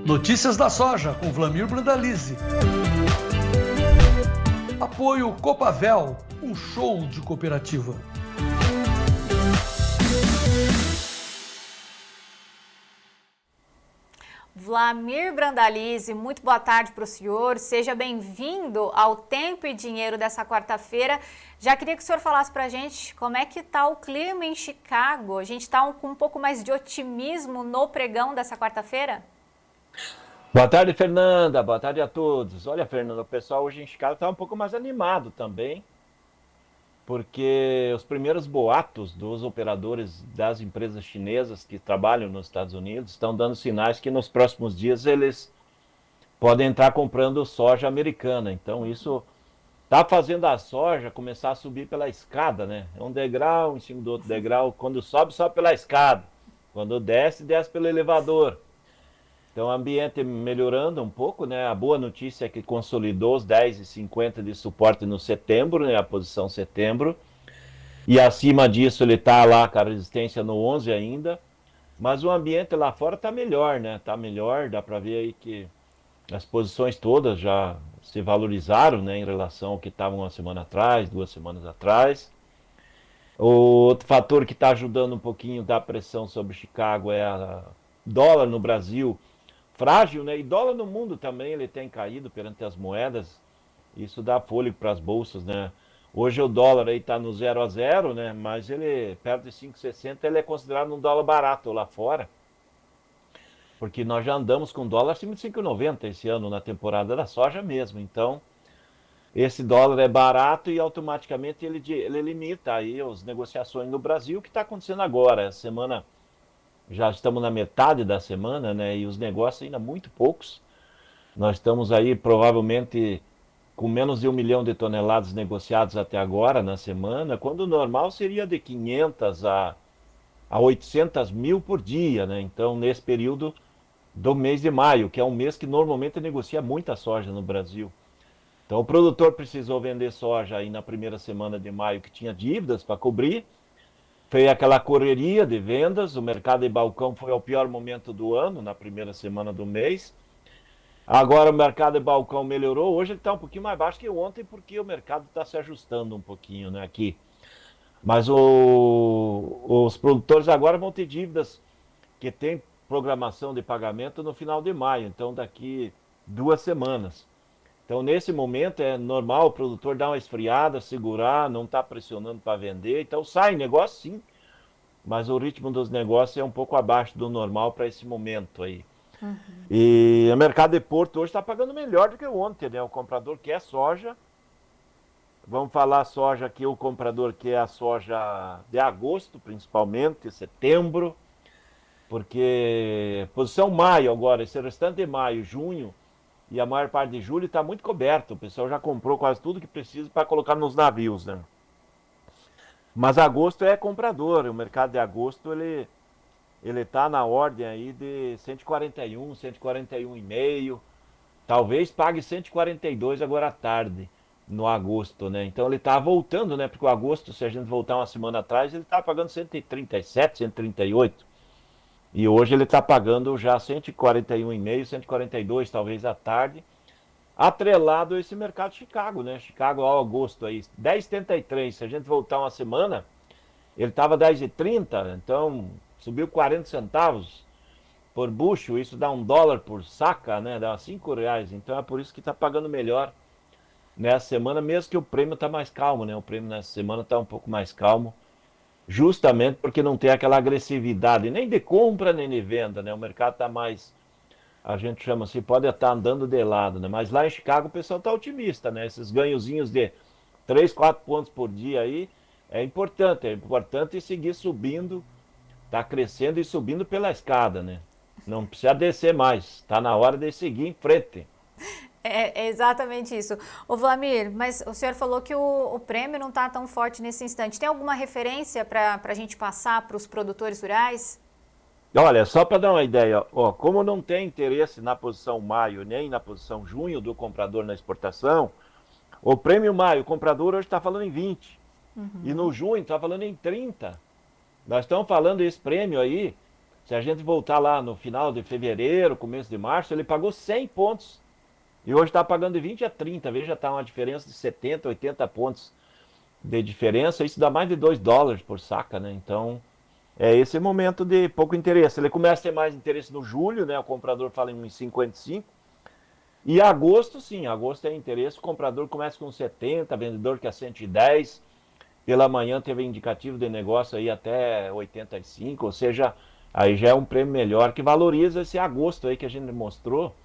Notícias da soja com Wlamir Brandalize. Apoio Copavel, um show de cooperativa. Wlamir Brandalize, muito boa tarde para o senhor, seja bem-vindo ao Tempo e Dinheiro dessa quarta-feira. Já queria que o senhor falasse para a gente como é que está o clima em Chicago. A gente está com um pouco mais de otimismo no pregão dessa quarta-feira? Boa tarde, Fernanda. Boa tarde a todos. Olha, Fernanda, o pessoal hoje em Chicago está um pouco mais animado também, porque os primeiros boatos dos operadores das empresas chinesas que trabalham nos Estados Unidos estão dando sinais que nos próximos dias eles podem entrar comprando soja americana. Então isso está fazendo a soja começar a subir pela escada, né? É um degrau em cima do outro degrau. Quando sobe, sobe pela escada. Quando desce, desce pelo elevador. Então o ambiente melhorando um pouco, né? A boa notícia é que consolidou os 10,50 de suporte no setembro, né? A posição setembro. E acima disso ele está lá com a resistência no 11 ainda. Mas o ambiente lá fora está melhor, né? Está melhor, dá para ver aí que as posições todas já se valorizaram, né? Em relação ao que estavam uma semana atrás, 2 semanas atrás. O outro fator que está ajudando um pouquinho da pressão sobre Chicago é a dólar no Brasil. Frágil, né? E dólar no mundo também, ele tem caído perante as moedas. Isso dá fôlego para as bolsas, né? Hoje o dólar aí está no 0 a 0, né? Mas ele, perto de 5,60, ele é considerado um dólar barato lá fora. Porque nós já andamos com dólar acima de 5,90 esse ano, na temporada da soja mesmo. Então, esse dólar é barato e automaticamente ele limita aí as negociações no Brasil, o que está acontecendo agora. Essa semana, já estamos na metade da semana, né? E os negócios ainda muito poucos. Nós estamos aí provavelmente com menos de 1 milhão de toneladas negociadas até agora na semana, quando o normal seria de 500 a 800 mil por dia, né? Então, nesse período do mês de maio, que é um mês que normalmente negocia muita soja no Brasil. Então, o produtor precisou vender soja aí na primeira semana de maio, que tinha dívidas para cobrir. Foi aquela correria de vendas, o mercado de balcão foi ao pior momento do ano, na primeira semana do mês. Agora o mercado de balcão melhorou, hoje ele está um pouquinho mais baixo que ontem, porque o mercado está se ajustando um pouquinho, né, aqui. Mas os produtores agora vão ter dívidas que tem programação de pagamento no final de maio, então daqui 2 semanas. Então, nesse momento, é normal o produtor dar uma esfriada, segurar, não está pressionando para vender. Então, sai negócio sim, mas o ritmo dos negócios é um pouco abaixo do normal para esse momento aí. E o mercado de Porto hoje está pagando melhor do que ontem, né? O comprador quer soja. Vamos falar soja aqui, o comprador quer a soja de agosto, principalmente, setembro, porque posição maio agora, esse restante de maio, junho, e a maior parte de julho está muito coberto. O pessoal já comprou quase tudo que precisa para colocar nos navios, né? Mas agosto é comprador. O mercado de agosto ele está na ordem aí de 141, 141,5. Talvez pague 142 agora à tarde, no agosto, né? Então ele está voltando, né? Porque o agosto, se a gente voltar uma semana atrás, ele está pagando 137, 138. E hoje ele está pagando já 141,5, 142 talvez à tarde, atrelado a esse mercado de Chicago, né? Chicago ao agosto aí, 10,73. Se a gente voltar uma semana, ele estava 10,30, então subiu 40 centavos por bushel, isso dá $1 por saca, né? Dá R$5. Então é por isso que está pagando melhor nessa semana, mesmo que o prêmio está mais calmo, né? O prêmio nessa semana está um pouco mais calmo, justamente porque não tem aquela agressividade, nem de compra, nem de venda, né? O mercado está mais, a gente chama assim, pode estar andando de lado, né? Mas lá em Chicago o pessoal está otimista, né? Esses ganhozinhos de 3, 4 pontos por dia aí, é importante seguir subindo, tá crescendo e subindo pela escada, né? Não precisa descer mais, está na hora de seguir em frente. É exatamente isso. Ô Vlamir, mas o senhor falou que o prêmio não está tão forte nesse instante. Tem alguma referência para a gente passar para os produtores rurais? Olha, só para dar uma ideia, ó, como não tem interesse na posição maio nem na posição junho do comprador na exportação, o prêmio maio, o comprador hoje está falando em 20. E no junho está falando em 30. Nós estamos falando esse prêmio aí, se a gente voltar lá no final de fevereiro, começo de março, ele pagou 100 pontos. E hoje está pagando de 20 a 30, veja, está uma diferença de 70, 80 pontos de diferença, isso dá mais de $2 por saca, né? Então, é esse momento de pouco interesse. Ele começa a ter mais interesse no julho, né? O comprador fala em 1,55. E agosto, sim, agosto é interesse, o comprador começa com 70, vendedor que é 110. Pela manhã teve indicativo de negócio aí até 85, ou seja, aí já é um prêmio melhor que valoriza esse agosto aí que a gente mostrou.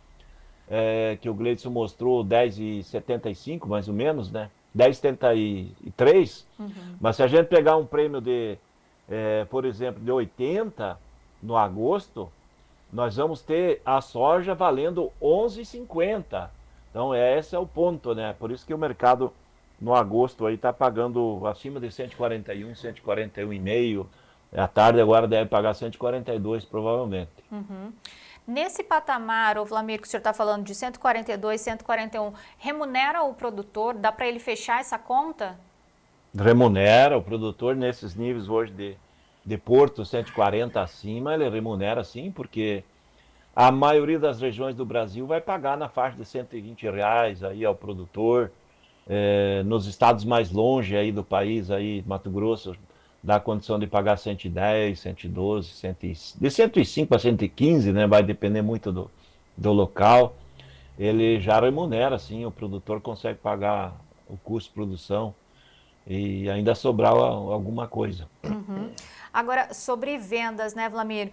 Que o Gleidson mostrou 10,75 mais ou menos, né? 10,73. Mas se a gente pegar um prêmio de, por exemplo, de 80 no agosto, nós vamos ter a soja valendo 11,50. Então esse é o ponto, né? Por isso que o mercado no agosto aí está pagando acima de 141, 141,5. À tarde agora deve pagar 142 provavelmente. Nesse patamar, o Vlamir, que o senhor está falando de 142, 141, remunera o produtor? Dá para ele fechar essa conta? Remunera o produtor nesses níveis hoje de Porto 140 acima, ele remunera sim, porque a maioria das regiões do Brasil vai pagar na faixa de R$120 aí ao produtor. Nos estados mais longe aí do país, aí Mato Grosso, dá a condição de pagar 110, 112, de 105 a 115, né? Vai depender muito do local. Ele já remunera, sim, o produtor consegue pagar o custo de produção e ainda sobrar alguma coisa. Agora, sobre vendas, né, Wlamir?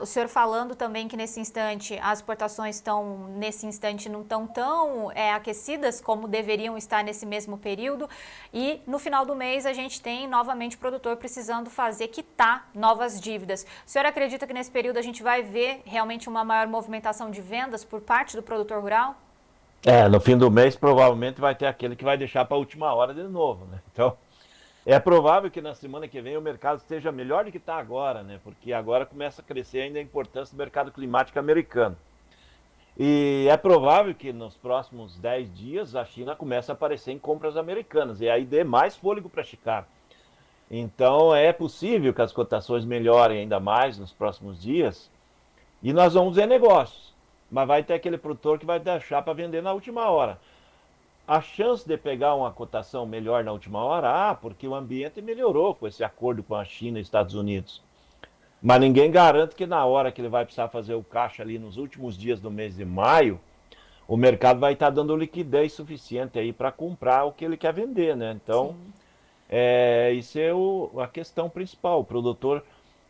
O senhor falando também que nesse instante as exportações não estão tão aquecidas como deveriam estar nesse mesmo período, e no final do mês a gente tem novamente o produtor precisando quitar novas dívidas. O senhor acredita que nesse período a gente vai ver realmente uma maior movimentação de vendas por parte do produtor rural? No fim do mês provavelmente vai ter aquele que vai deixar para a última hora de novo, né? Então, é provável que na semana que vem o mercado esteja melhor do que está agora, né? Porque agora começa a crescer ainda a importância do mercado climático americano. E é provável que nos próximos 10 dias a China comece a aparecer em compras americanas, e aí dê mais fôlego para Chicago. Então é possível que as cotações melhorem ainda mais nos próximos dias, e nós vamos ver negócios. Mas vai ter aquele produtor que vai deixar para vender na última hora. A chance de pegar uma cotação melhor na última hora, porque o ambiente melhorou com esse acordo com a China e Estados Unidos. Mas ninguém garante que na hora que ele vai precisar fazer o caixa ali nos últimos dias do mês de maio, o mercado vai estar dando liquidez suficiente aí para comprar o que ele quer vender, né? Então, isso é a questão principal. O produtor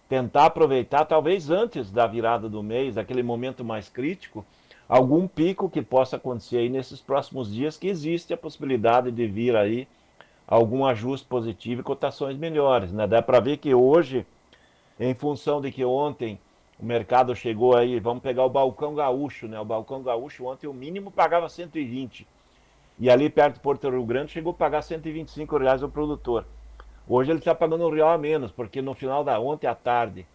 tentar aproveitar, talvez antes da virada do mês, aquele momento mais crítico, algum pico que possa acontecer aí nesses próximos dias, que existe a possibilidade de vir aí algum ajuste positivo e cotações melhores, né? Dá para ver que hoje, em função de que ontem o mercado chegou aí, vamos pegar o balcão gaúcho, né? O balcão gaúcho ontem o mínimo pagava 120, e ali perto do Porto Rio Grande chegou a pagar R$125 ao produtor. Hoje ele está pagando R$1 a menos, porque no final da ontem à tarde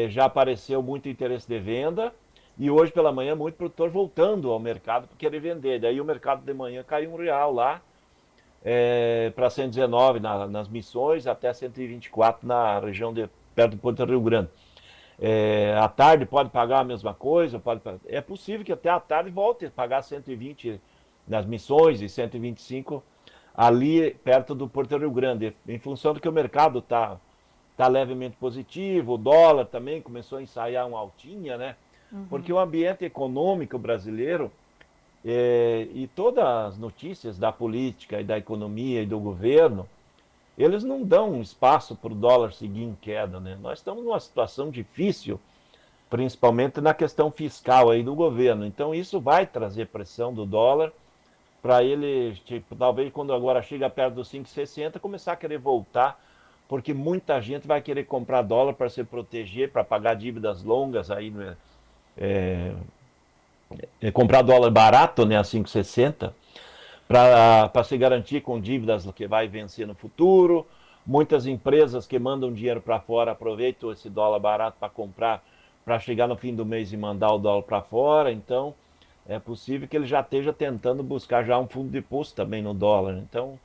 já apareceu muito interesse de venda, e hoje pela manhã muito produtor voltando ao mercado para querer vender. Daí o mercado de manhã caiu R$1 lá, para 119 nas Missões, até 124 na região perto do Porto Rio Grande. À tarde pode pagar a mesma coisa, é possível que até à tarde volte a pagar 120 nas Missões e 125 ali perto do Porto Rio Grande, em função do que o mercado está levemente positivo, o dólar também começou a ensaiar uma altinha, né? Porque o ambiente econômico brasileiro e todas as notícias da política e da economia e do governo, eles não dão espaço para o dólar seguir em queda, né? Nós estamos numa situação difícil, principalmente na questão fiscal aí do governo. Então isso vai trazer pressão do dólar para ele, talvez quando agora chega perto dos 5,60, começar a querer voltar, porque muita gente vai querer comprar dólar para se proteger, para pagar dívidas longas aí, comprar dólar barato, né, a 5,60, para se garantir com dívidas que vai vencer no futuro. Muitas empresas que mandam dinheiro para fora aproveitam esse dólar barato para comprar, para chegar no fim do mês e mandar o dólar para fora. Então é possível que ele já esteja tentando buscar já um fundo de poço também no dólar. Então,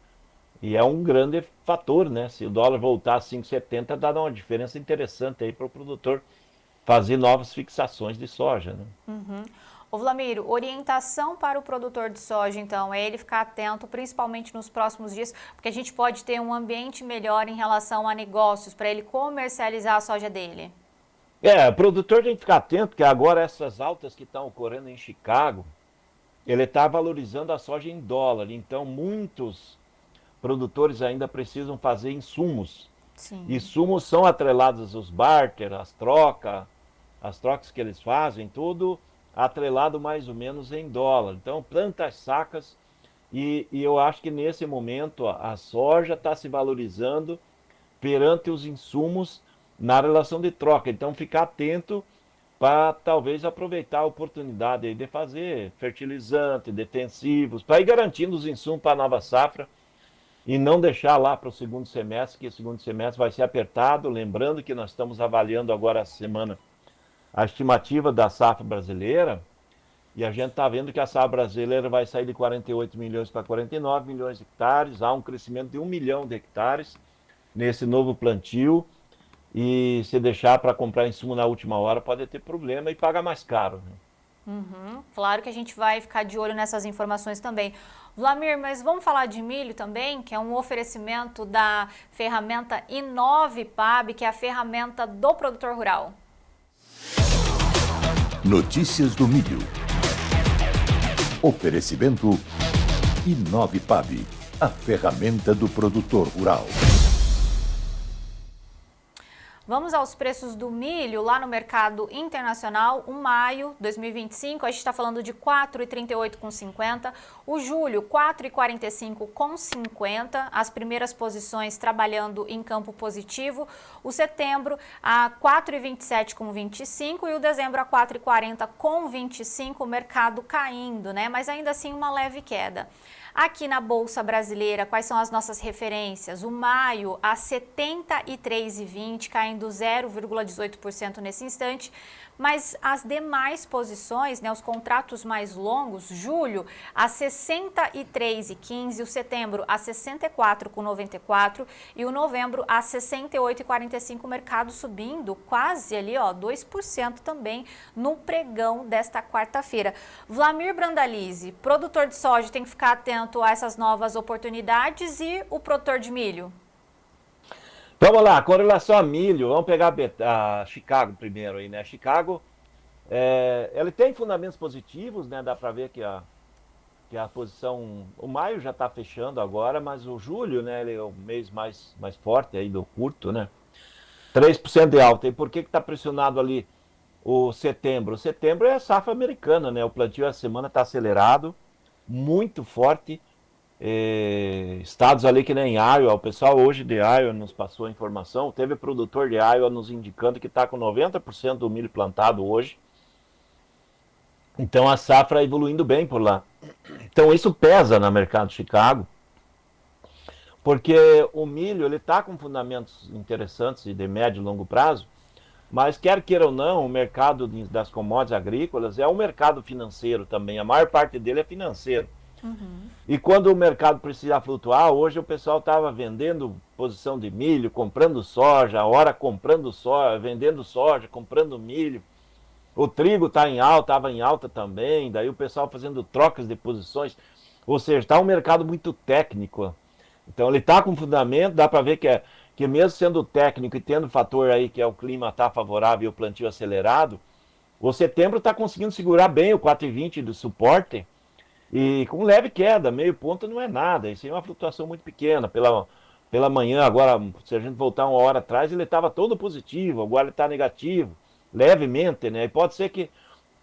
e é um grande fator, né? Se o dólar voltar a 5,70, dá uma diferença interessante aí para o produtor fazer novas fixações de soja, né? Ô Wlamir, orientação para o produtor de soja, então, é ele ficar atento, principalmente nos próximos dias, porque a gente pode ter um ambiente melhor em relação a negócios, para ele comercializar a soja dele. O produtor tem que ficar atento, porque agora essas altas que estão ocorrendo em Chicago, ele está valorizando a soja em dólar, então muitos produtores ainda precisam fazer insumos. Sim. Insumos são atrelados aos barter, as trocas que eles fazem, tudo atrelado mais ou menos em dólar. Então, plantas sacas, e eu acho que nesse momento a soja está se valorizando perante os insumos na relação de troca. Então, ficar atento para talvez aproveitar a oportunidade aí de fazer fertilizante, defensivos, para ir garantindo os insumos para a nova safra e não deixar lá para o segundo semestre, que o segundo semestre vai ser apertado. Lembrando que nós estamos avaliando agora essa semana a estimativa da safra brasileira, e a gente está vendo que a safra brasileira vai sair de 48 milhões para 49 milhões de hectares, há um crescimento de 1 milhão de hectares nesse novo plantio, e se deixar para comprar insumo na última hora pode ter problema e pagar mais caro, né? Claro que a gente vai ficar de olho nessas informações também. Wlamir, mas vamos falar de milho também, que é um oferecimento da ferramenta Inovipab, que é a ferramenta do produtor rural. Notícias do milho. Oferecimento Inovipab, a ferramenta do produtor rural. Vamos aos preços do milho lá no mercado internacional. O maio 2025, a gente está falando de R$ 4,38,50. O julho, R$ 4,45,50. As primeiras posições trabalhando em campo positivo. O setembro a R$ 4,27,25 e o dezembro a R$ 4,40,25. O mercado caindo, né? Mas ainda assim uma leve queda. Aqui na Bolsa Brasileira, quais são as nossas referências? O maio a R$ 73,20, caindo 0,18% nesse instante. Mas as demais posições, né, os contratos mais longos, julho a R$ 63,15, o setembro a R$ 64,94 e o novembro a R$ 68,45, o mercado subindo quase ali, 2% também no pregão desta quarta-feira. Vlamir Brandalize, produtor de soja, tem que ficar atento a essas novas oportunidades, e o produtor de milho? Vamos lá, com relação a milho, vamos pegar a Chicago primeiro aí, né? Chicago, ele tem fundamentos positivos, né? Dá para ver que a posição, o maio já está fechando agora, mas o julho, né? Ele é o mês mais forte aí do curto, né? 3% de alta. E por que está pressionado ali o setembro? O setembro é a safra americana, né? O plantio essa semana está acelerado, muito forte. Estados ali que nem Iowa, o pessoal hoje de Iowa nos passou a informação, teve produtor de Iowa nos indicando que está com 90% do milho plantado hoje, então a safra evoluindo bem por lá. Então isso pesa no mercado de Chicago, porque o milho ele está com fundamentos interessantes e de médio e longo prazo, mas quer queira ou não, o mercado das commodities agrícolas é um mercado financeiro também, a maior parte dele é financeiro. E quando o mercado precisa flutuar, hoje o pessoal estava vendendo posição de milho, comprando soja, hora comprando soja, vendendo soja, comprando milho. O trigo estava em alta também, daí o pessoal fazendo trocas de posições. Ou seja, está um mercado muito técnico. Então ele está com fundamento, dá para ver que mesmo sendo técnico e tendo fator aí que é o clima está favorável e o plantio acelerado, o setembro está conseguindo segurar bem o 4,20 do suporte. E com leve queda, meio ponto não é nada, isso é uma flutuação muito pequena. Pela manhã, agora, se a gente voltar uma hora atrás, ele estava todo positivo, agora ele está negativo, levemente, né? E pode ser que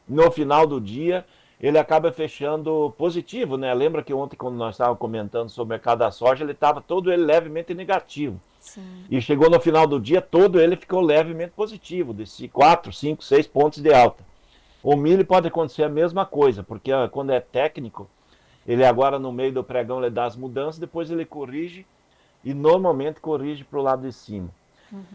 no final do dia ele acabe fechando positivo, né? Lembra que ontem, quando nós estávamos comentando sobre o mercado da soja, ele estava todo ele levemente negativo. Sim. E chegou no final do dia, todo ele ficou levemente positivo, desse 4, 5, 6 pontos de alta. O milho pode acontecer a mesma coisa, porque quando é técnico, ele agora no meio do pregão ele dá as mudanças, depois ele corrige e normalmente corrige para o lado de cima.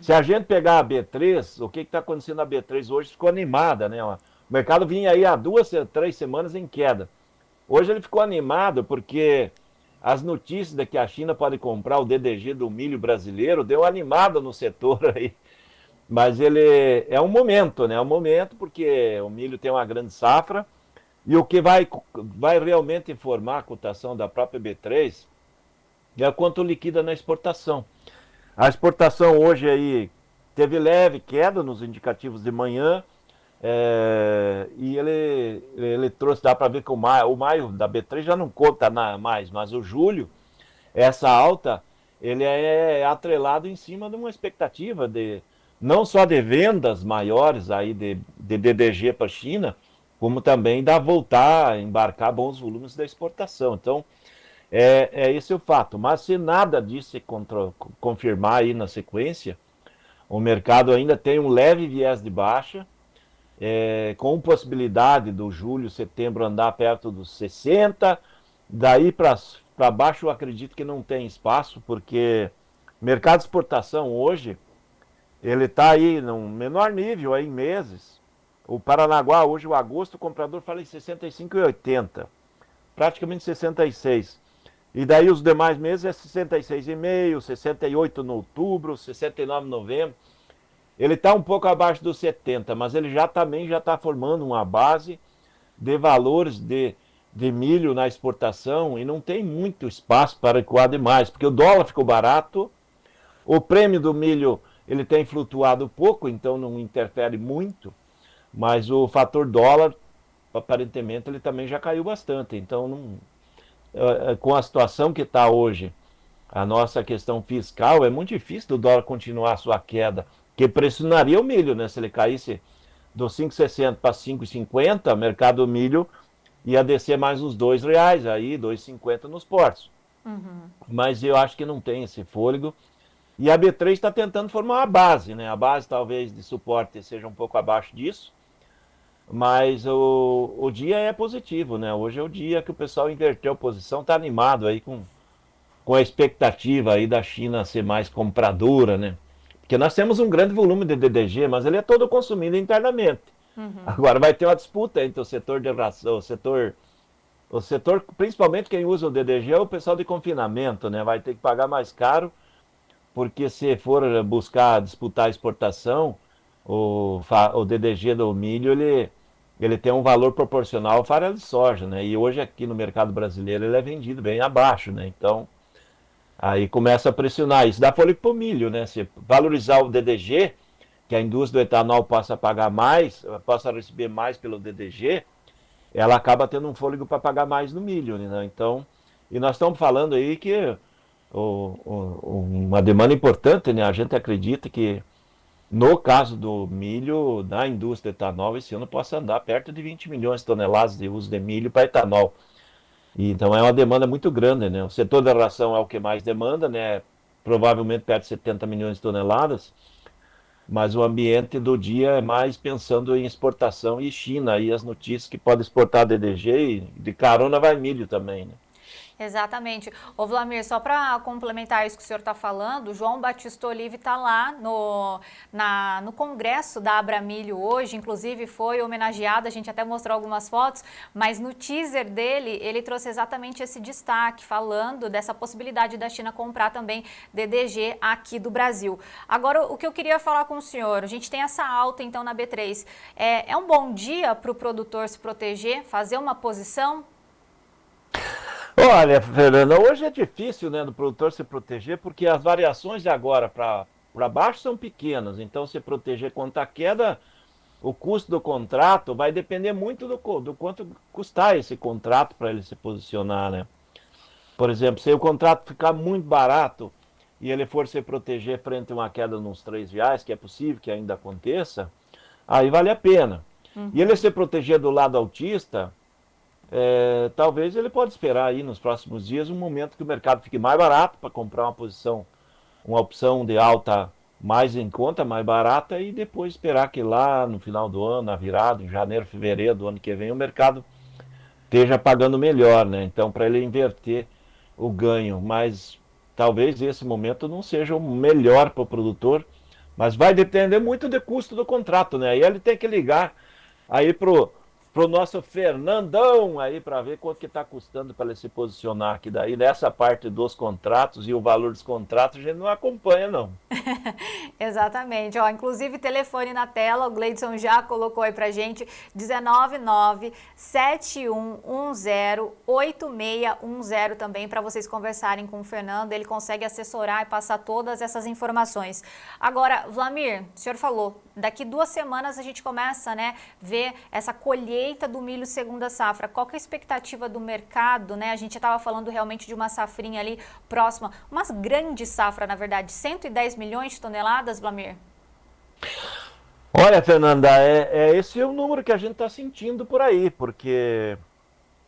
Se a gente pegar a B3, o que está acontecendo na B3 hoje ficou animada, né? O mercado vinha aí há 2, 3 semanas em queda. Hoje ele ficou animado porque as notícias de que a China pode comprar o DDG do milho brasileiro deu animada no setor aí. Mas ele é um momento, né? É um momento porque o milho tem uma grande safra e o que vai realmente informar a cotação da própria B3 é o quanto liquida na exportação. A exportação hoje aí teve leve queda nos indicativos de manhã e ele trouxe, dá para ver que o maio da B3 já não conta mais, mas o julho, essa alta, ele é atrelado em cima de uma expectativa de não só de vendas maiores aí de DDG para a China, como também da voltar a embarcar bons volumes da exportação. Então, esse o fato. Mas se nada disso se confirmar aí na sequência, o mercado ainda tem um leve viés de baixa, com possibilidade do julho, setembro andar perto dos 60, daí para baixo eu acredito que não tem espaço, porque o mercado de exportação hoje, ele está aí num menor nível aí em meses. O Paranaguá, hoje o agosto, o comprador fala em 65,80, praticamente 66. E daí os demais meses é 66,5, 68 no outubro, 69 em novembro. Ele está um pouco abaixo dos 70, mas ele também já está formando uma base de valores de milho na exportação e não tem muito espaço para recuar demais, porque o dólar ficou barato, o prêmio do milho ele tem flutuado pouco, então não interfere muito, mas o fator dólar, aparentemente, ele também já caiu bastante, então com a situação que está hoje, a nossa questão fiscal, é muito difícil do dólar continuar a sua queda, que pressionaria o milho, né? Se ele caísse dos 5,60 para 5,50, o mercado do milho ia descer mais uns R$2, aí 2,50 nos portos. Mas eu acho que não tem esse fôlego. E a B3 está tentando formar uma base, né? A base talvez de suporte seja um pouco abaixo disso, mas o dia é positivo, né? Hoje é o dia que o pessoal inverteu a posição, está animado aí com a expectativa aí da China ser mais compradora, né? Porque nós temos um grande volume de DDG, mas ele é todo consumido internamente. Agora vai ter uma disputa entre o setor de ração, o setor, principalmente quem usa o DDG é o pessoal de confinamento, né? Vai ter que pagar mais caro, porque se for buscar disputar a exportação, o DDG do milho, ele tem um valor proporcional ao farelo de soja, né? E hoje aqui no mercado brasileiro ele é vendido bem abaixo, né? Então, aí começa a pressionar. Isso dá fôlego para o milho, né? Se valorizar o DDG, que a indústria do etanol possa pagar mais, possa receber mais pelo DDG, ela acaba tendo um fôlego para pagar mais no milho, né? Então, e nós estamos falando aí que uma demanda importante, né? A gente acredita que no caso do milho, da indústria do etanol, esse ano possa andar perto de 20 milhões de toneladas de uso de milho para etanol. E, então é uma demanda muito grande, né? O setor da ração é o que mais demanda, né? Provavelmente perto de 70 milhões de toneladas, mas o ambiente do dia é mais pensando em exportação e China, e as notícias que pode exportar DDG e de carona vai milho também, né? Exatamente. Ô Vlamir, só para complementar isso que o senhor está falando, o João Batista Olive está lá no congresso da Abramilho hoje, inclusive foi homenageado, a gente até mostrou algumas fotos, mas no teaser dele, ele trouxe exatamente esse destaque, falando dessa possibilidade da China comprar também DDG aqui do Brasil. Agora, o que eu queria falar com o senhor, a gente tem essa alta então na B3, é um bom dia para o produtor se proteger, fazer uma posição? Olha, Fernanda, hoje é difícil, né, do produtor se proteger, porque as variações de agora para baixo são pequenas. Então, se proteger contra a queda, o custo do contrato vai depender muito do quanto custar esse contrato para ele se posicionar, né? Por exemplo, se o contrato ficar muito barato e ele for se proteger frente a uma queda nos R$3, que é possível que ainda aconteça, aí vale a pena. E ele se proteger do lado altista, talvez ele pode esperar aí nos próximos dias um momento que o mercado fique mais barato para comprar uma opção de alta mais em conta, mais barata, e depois esperar que lá no final do ano, na virada, em janeiro, fevereiro do ano que vem, o mercado esteja pagando melhor, né? Então, para ele inverter o ganho, mas talvez esse momento não seja o melhor para o produtor, mas vai depender muito do custo do contrato, né? Aí ele tem que ligar aí pro nosso Fernandão aí para ver quanto que está custando para ele se posicionar, que daí nessa parte dos contratos e o valor dos contratos a gente não acompanha, não. Exatamente, ó, inclusive telefone na tela, o Gleidson já colocou aí pra gente, 199-7110-8610 também, para vocês conversarem com o Fernando, ele consegue assessorar e passar todas essas informações. Agora, Vlamir, o senhor falou, daqui 2 semanas a gente começa, né, ver essa colheita do milho segunda safra. Qual que é a expectativa do mercado, né? A gente estava falando realmente de uma safrinha ali próxima, uma grande safra, na verdade, 110 milhões de toneladas, Vlamir? Olha, Fernanda, esse é o número que a gente está sentindo por aí, porque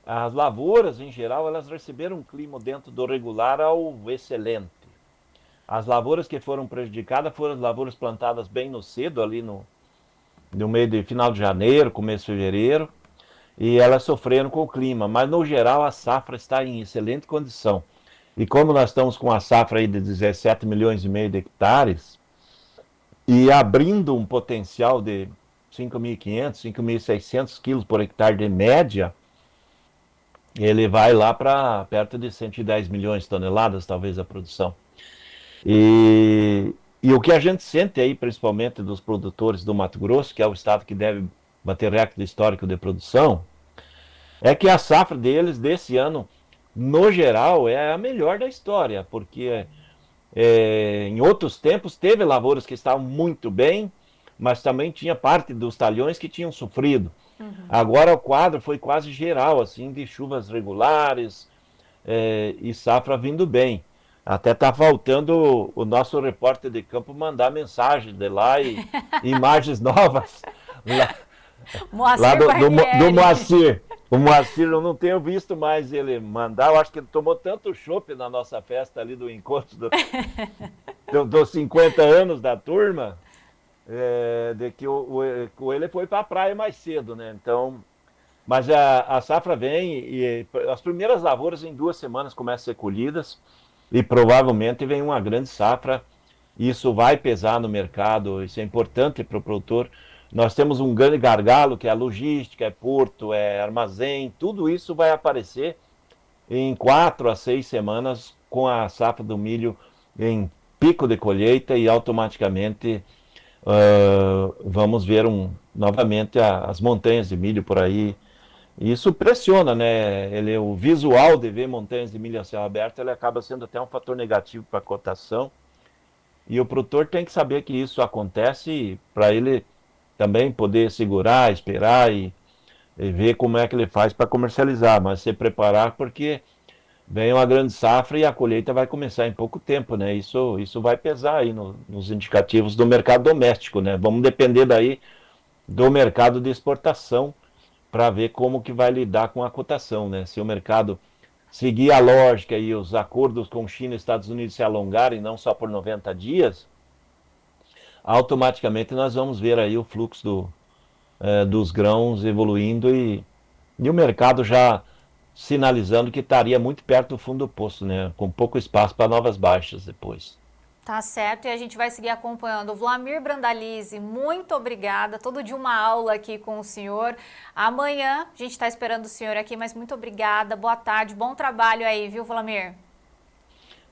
as lavouras, em geral, elas receberam um clima dentro do regular ao excelente. As lavouras que foram prejudicadas foram as lavouras plantadas bem no cedo, ali no meio de final de janeiro, começo de fevereiro, e elas sofreram com o clima, mas no geral a safra está em excelente condição. E como nós estamos com a safra aí de 17 milhões e meio de hectares, e abrindo um potencial de 5.500, 5.600 quilos por hectare de média, ele vai lá para perto de 110 milhões de toneladas, talvez, a produção. E o que a gente sente aí, principalmente dos produtores do Mato Grosso, que é o estado que deve bater recorde histórico de produção, é que a safra deles desse ano, no geral, é a melhor da história, porque em outros tempos teve lavouras que estavam muito bem, mas também tinha parte dos talhões que tinham sofrido. Agora o quadro foi quase geral, assim, de chuvas regulares, e safra vindo bem. Até está faltando o nosso repórter de campo mandar mensagem de lá e imagens novas lá do Moacir. O Moacir, eu não tenho visto mais ele mandar. Eu acho que ele tomou tanto chopp na nossa festa ali do encontro dos 50 anos da turma, de que ele foi para a praia mais cedo, né? Então, mas a safra vem e as primeiras lavouras em 2 semanas começam a ser colhidas e provavelmente vem uma grande safra. Isso vai pesar no mercado, isso é importante para o produtor. Nós temos um grande gargalo, que é a logística, é porto, é armazém, tudo isso vai aparecer em 4 a 6 semanas com a safra do milho em pico de colheita e automaticamente vamos ver novamente as montanhas de milho por aí. Isso pressiona, né? O visual de ver montanhas de milho a céu aberto, ele acaba sendo até um fator negativo para a cotação. E o produtor tem que saber que isso acontece para ele também poder segurar, esperar e ver como é que ele faz para comercializar, mas se preparar porque vem uma grande safra e a colheita vai começar em pouco tempo, né? Isso vai pesar aí nos indicativos do mercado doméstico, né? Vamos depender daí do mercado de exportação para ver como que vai lidar com a cotação, né? Se o mercado seguir a lógica e os acordos com China e Estados Unidos se alongarem não só por 90 dias, automaticamente nós vamos ver aí o fluxo dos grãos evoluindo e o mercado já sinalizando que estaria muito perto do fundo do poço, né? Com pouco espaço para novas baixas depois. Tá certo, e a gente vai seguir acompanhando. Vlamir Brandalize, muito obrigada. Todo dia uma aula aqui com o senhor. Amanhã a gente está esperando o senhor aqui, mas muito obrigada. Boa tarde, bom trabalho aí, viu, Vlamir?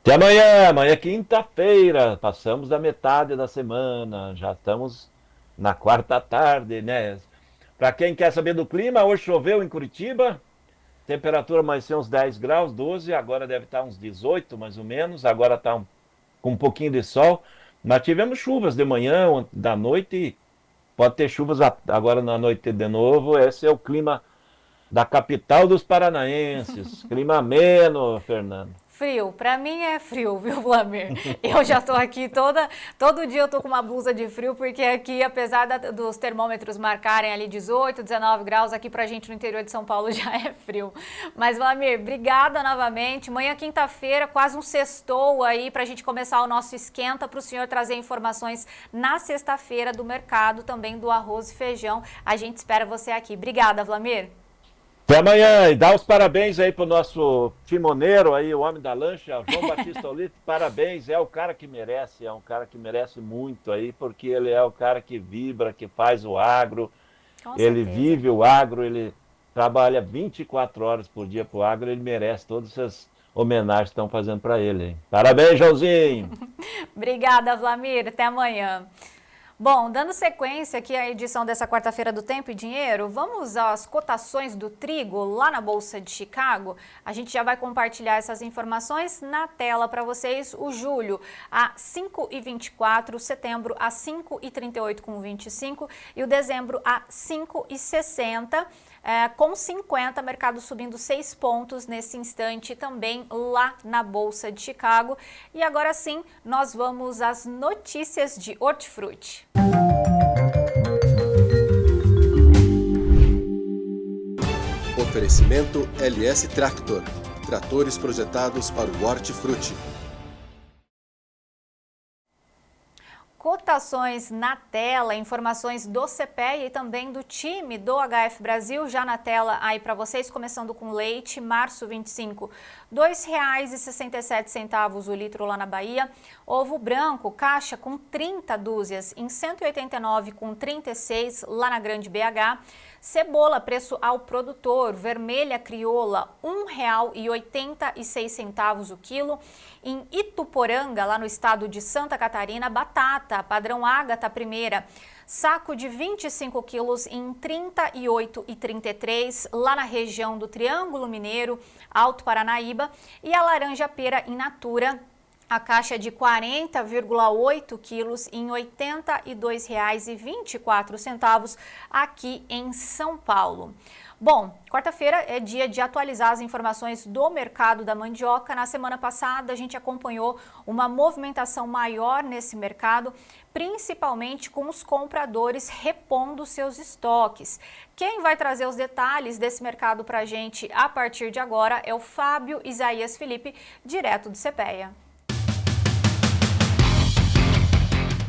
Até amanhã, amanhã é quinta-feira, passamos da metade da semana, já estamos na quarta tarde, né? Para quem quer saber do clima, hoje choveu em Curitiba, temperatura amanheceu uns 10 graus, 12, agora deve estar uns 18 mais ou menos, agora está com um pouquinho de sol, mas tivemos chuvas de manhã, da noite, e pode ter chuvas agora na noite de novo. Esse é o clima da capital dos paranaenses, clima ameno, Fernando. Frio, pra mim é frio, viu, Vlamir? Eu já tô aqui todo dia eu tô com uma blusa de frio, porque aqui, apesar dos termômetros marcarem ali 18, 19 graus, aqui pra gente no interior de São Paulo já é frio. Mas, Vlamir, obrigada novamente. Amanhã, quinta-feira, quase um sextou aí pra gente começar o nosso esquenta, pro senhor trazer informações na sexta-feira do mercado, também do arroz e feijão. A gente espera você aqui. Obrigada, Vlamir. Até amanhã, e dá os parabéns aí pro nosso timoneiro aí, o homem da lancha, João Batista Olito, parabéns, é um cara que merece muito aí, porque ele é o cara que vibra, que faz o agro, ele vive o agro, ele trabalha 24 horas por dia pro agro, ele merece todas essas homenagens que estão fazendo para ele, hein? Parabéns, Joãozinho! Obrigada, Vlamir, até amanhã. Bom, dando sequência aqui à edição dessa quarta-feira do Tempo e Dinheiro, vamos às cotações do trigo lá na Bolsa de Chicago. A gente já vai compartilhar essas informações na tela para vocês. O julho a 5,24, setembro a 5,38,25 e o dezembro a 5,60. Com 50, mercado subindo 6 pontos nesse instante também lá na Bolsa de Chicago. E agora sim, nós vamos às notícias de hortifruti. Oferecimento LS Tractor. Tratores projetados para o hortifruti. Cotações na tela, informações do CPEA e também do time do HF Brasil, já na tela aí para vocês, começando com leite, março 25, R$ 2,67 o litro lá na Bahia. Ovo branco, caixa com 30 dúzias em R$ 189,36 lá na Grande BH. Cebola, preço ao produtor, vermelha crioula, R$ 1,86 o quilo. Em Ituporanga, lá no estado de Santa Catarina, batata, padrão Ágata primeira, saco de 25 quilos em R$ 38,33, lá na região do Triângulo Mineiro, Alto Paranaíba. E a laranja pera in natura, a caixa de 40,8 quilos em R$ 82,24 aqui em São Paulo. Bom, quarta-feira é dia de atualizar as informações do mercado da mandioca. Na semana passada, a gente acompanhou uma movimentação maior nesse mercado, principalmente com os compradores repondo seus estoques. Quem vai trazer os detalhes desse mercado para a gente a partir de agora é o Fábio Isaías Felipe, direto do CPEA.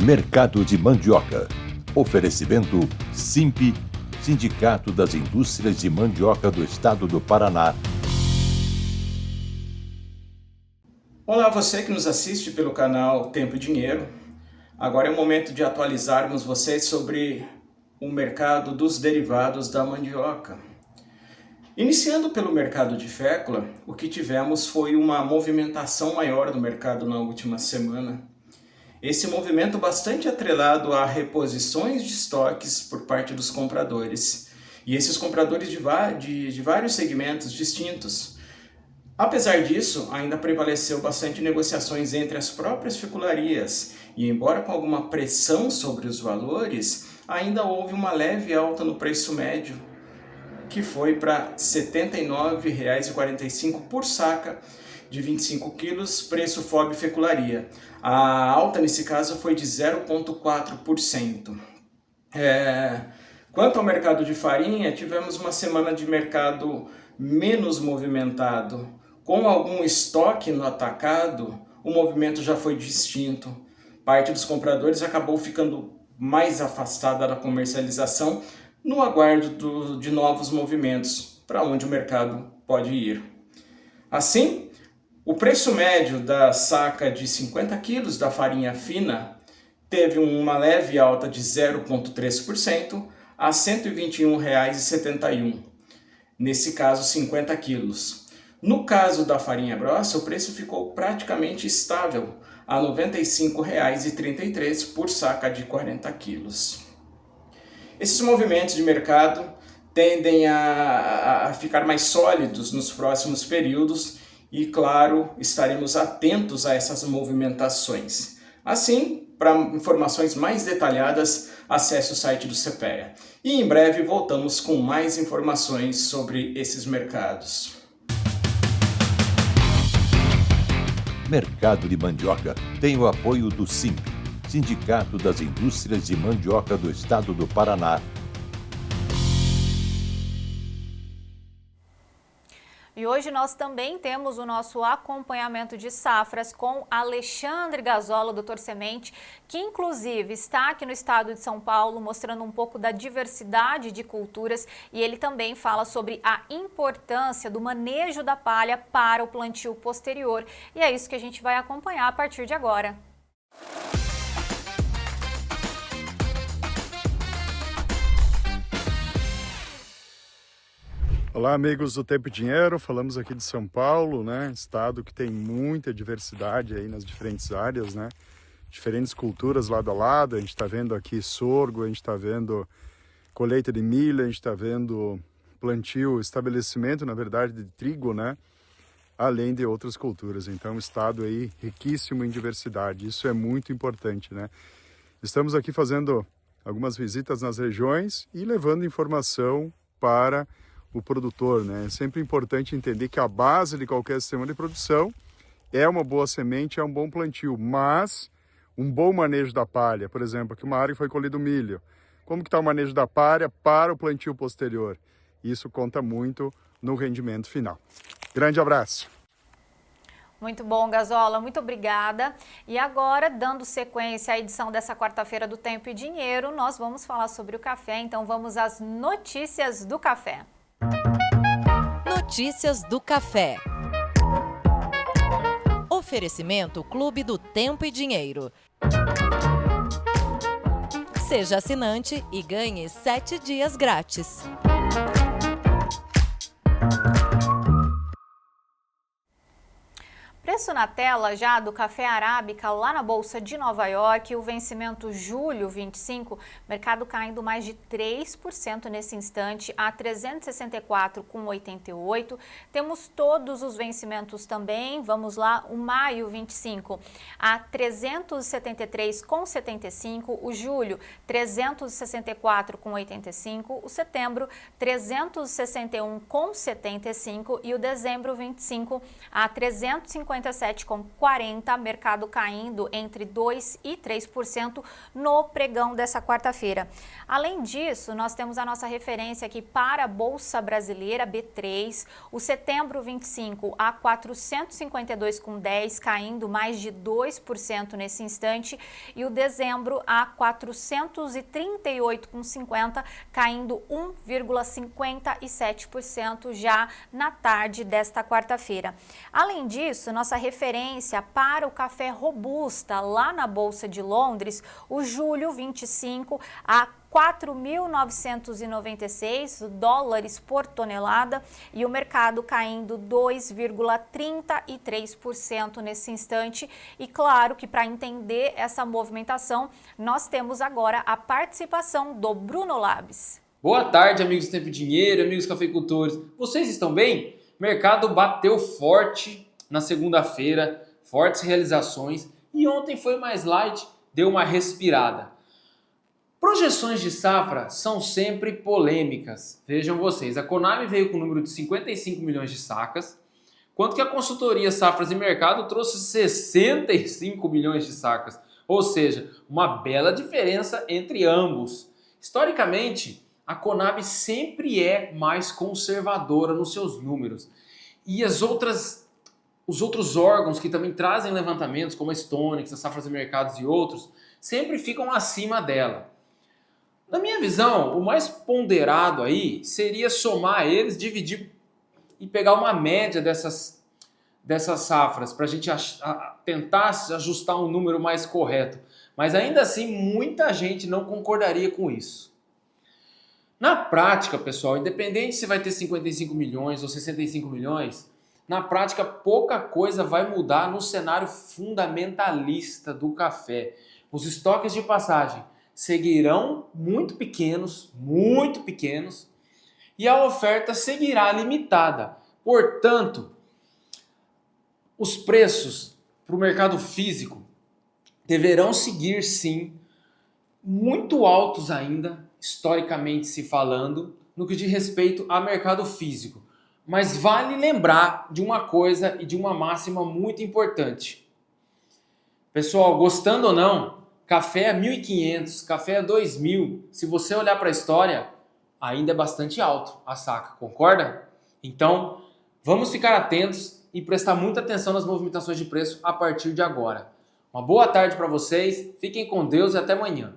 Mercado de mandioca. Oferecimento Simp, Sindicato das Indústrias de Mandioca do Estado do Paraná. Olá, você que nos assiste pelo canal Tempo e Dinheiro. Agora é o momento de atualizarmos vocês sobre o mercado dos derivados da mandioca. Iniciando pelo mercado de fécula, o que tivemos foi uma movimentação maior do mercado na última semana. Esse movimento bastante atrelado a reposições de estoques por parte dos compradores. E esses compradores de vários segmentos distintos. Apesar disso, ainda prevaleceu bastante negociações entre as próprias fecularias. E embora com alguma pressão sobre os valores, ainda houve uma leve alta no preço médio, que foi para R$ 79,45 por saca de 25 quilos, preço FOB Fecularia. A alta nesse caso foi de 0,4%. Quanto ao mercado de farinha, tivemos uma semana de mercado menos movimentado. Com algum estoque no atacado, o movimento já foi distinto. Parte dos compradores acabou ficando mais afastada da comercialização no aguardo de novos movimentos, para onde o mercado pode ir. Assim, o preço médio da saca de 50 quilos da farinha fina teve uma leve alta de 0,3% a R$ 121,71. Nesse caso, 50 quilos. No caso da farinha grossa, o preço ficou praticamente estável a R$ 95,33 por saca de 40 quilos. Esses movimentos de mercado tendem a ficar mais sólidos nos próximos períodos e, claro, estaremos atentos a essas movimentações. Assim, para informações mais detalhadas, acesse o site do CPEA. E em breve voltamos com mais informações sobre esses mercados. Mercado de mandioca tem o apoio do Simp, Sindicato das Indústrias de Mandioca do Estado do Paraná. E hoje nós também temos o nosso acompanhamento de safras com Alexandre Gazola, doutor Semente, que inclusive está aqui no estado de São Paulo mostrando um pouco da diversidade de culturas, e ele também fala sobre a importância do manejo da palha para o plantio posterior. E é isso que a gente vai acompanhar a partir de agora. Olá, amigos do Tempo e Dinheiro, falamos aqui de São Paulo, né? Estado que tem muita diversidade aí nas diferentes áreas, né? Diferentes culturas lado a lado, a gente está vendo aqui sorgo, a gente está vendo colheita de milho, a gente está vendo plantio, estabelecimento, na verdade, de trigo, né? Além de outras culturas. Então, um estado aí riquíssimo em diversidade, isso é muito importante, né? Estamos aqui fazendo algumas visitas nas regiões e levando informação para o produtor, né? É sempre importante entender que a base de qualquer sistema de produção é uma boa semente, é um bom plantio, mas um bom manejo da palha, por exemplo, aqui uma área que foi colhido milho, como que está o manejo da palha para o plantio posterior? Isso conta muito no rendimento final. Grande abraço! Muito bom, Gazola, muito obrigada. E agora, dando sequência à edição dessa quarta-feira do Tempo e Dinheiro, nós vamos falar sobre o café, então vamos às notícias do café. Notícias do café. Oferecimento Clube do Tempo e Dinheiro. Seja assinante e ganhe 7 dias grátis. preço na tela já do café arábica lá na Bolsa de Nova York, o vencimento julho 25, mercado caindo mais de 3% nesse instante a 364,88. Temos todos os vencimentos também, vamos lá, o maio 25 a 373,75, o julho 364,85, o setembro 361,75 e o dezembro 25 a 357,40, mercado caindo entre 2% e 3% no pregão dessa quarta-feira. Além disso, nós temos a nossa referência aqui para a Bolsa Brasileira, B3, o setembro 25 a 452,10, caindo mais de 2% nesse instante, e o dezembro a 438,50, caindo 1,57% já na tarde desta quarta-feira. Além disso, nossa referência para o café robusta lá na Bolsa de Londres, o julho 25 a 4.996 dólares por tonelada e o mercado caindo 2,33% nesse instante. E claro que para entender essa movimentação, nós temos agora a participação do Bruno Labs. Boa tarde, amigos do Tempo e Dinheiro, amigos cafeicultores. Vocês estão bem? O mercado bateu forte na segunda-feira, fortes realizações, e ontem foi mais light, deu uma respirada. Projeções de safra são sempre polêmicas. Vejam vocês, a Conab veio com o número de 55 milhões de sacas, enquanto que a consultoria Safras e Mercado trouxe 65 milhões de sacas, ou seja, uma bela diferença entre ambos. Historicamente, a Conab sempre é mais conservadora nos seus números. E os outros órgãos que também trazem levantamentos, como a Stonex, a Safras e Mercados e outros, sempre ficam acima dela. Na minha visão, o mais ponderado aí seria somar eles, dividir e pegar uma média dessas safras para a gente tentar ajustar um número mais correto. Mas ainda assim, muita gente não concordaria com isso. Na prática, pessoal, independente se vai ter 55 milhões ou 65 milhões, na prática pouca coisa vai mudar no cenário fundamentalista do café. Os estoques de passagem seguirão muito pequenos, e a oferta seguirá limitada. Portanto, os preços para o mercado físico deverão seguir, sim, muito altos ainda, historicamente se falando, no que diz respeito a mercado físico. Mas vale lembrar de uma coisa e de uma máxima muito importante. Pessoal, gostando ou não, café a 1.500, café a 2.000, se você olhar para a história, ainda é bastante alto a saca, concorda? Então, vamos ficar atentos e prestar muita atenção nas movimentações de preço a partir de agora. Uma boa tarde para vocês, fiquem com Deus e até amanhã.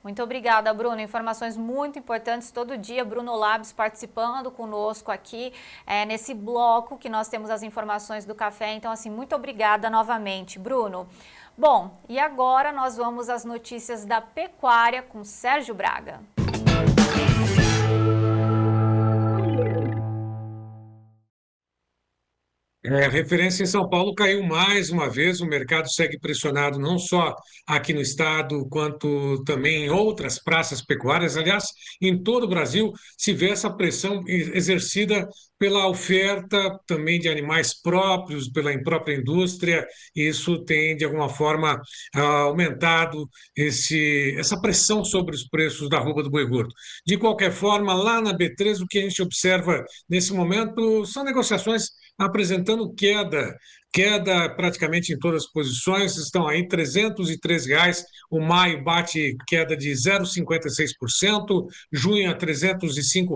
Muito obrigada, Bruno. Informações muito importantes todo dia. Bruno Labs participando conosco aqui nesse bloco que nós temos as informações do café. Então, assim, muito obrigada novamente, Bruno. Bom, e agora nós vamos às notícias da pecuária com Sérgio Braga. A referência em São Paulo caiu mais uma vez, o mercado segue pressionado não só aqui no estado, quanto também em outras praças pecuárias. Aliás, em todo o Brasil se vê essa pressão exercida pela oferta também de animais próprios, pela própria indústria. Isso tem, de alguma forma, aumentado essa pressão sobre os preços da arroba do boi gordo. De qualquer forma, lá na B3, o que a gente observa nesse momento são negociações apresentando queda praticamente em todas as posições, estão aí R$ 313, o maio bate queda de 0,56%, junho a R$ 305,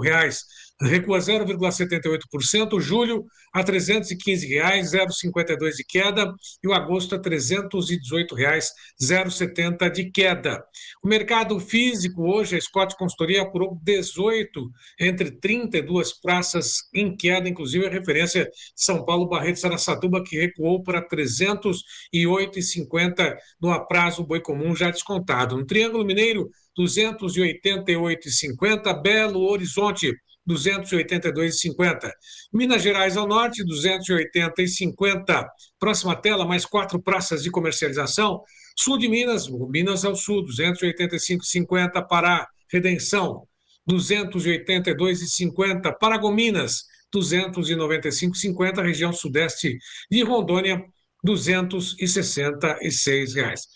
recua 0,78%, julho a R$ 315, 0,52 de queda, e o agosto a R$ 318, 0,70 de queda. O mercado físico hoje, a Scott Consultoria apurou 18 entre 32 praças em queda, inclusive a referência de São Paulo, Barreto, Araçatuba, que recuou para R$ 308,50 no aprazo boi comum já descontado. No Triângulo Mineiro, R$ 288,50, Belo Horizonte, 282,50. Minas Gerais ao norte, 280,50. Próxima tela, mais 4 praças de comercialização. Sul de Minas, Minas ao sul, 285,50. Pará, Redenção, 282,50. Paragominas, 295,50. Região sudeste de Rondônia, R$ 266.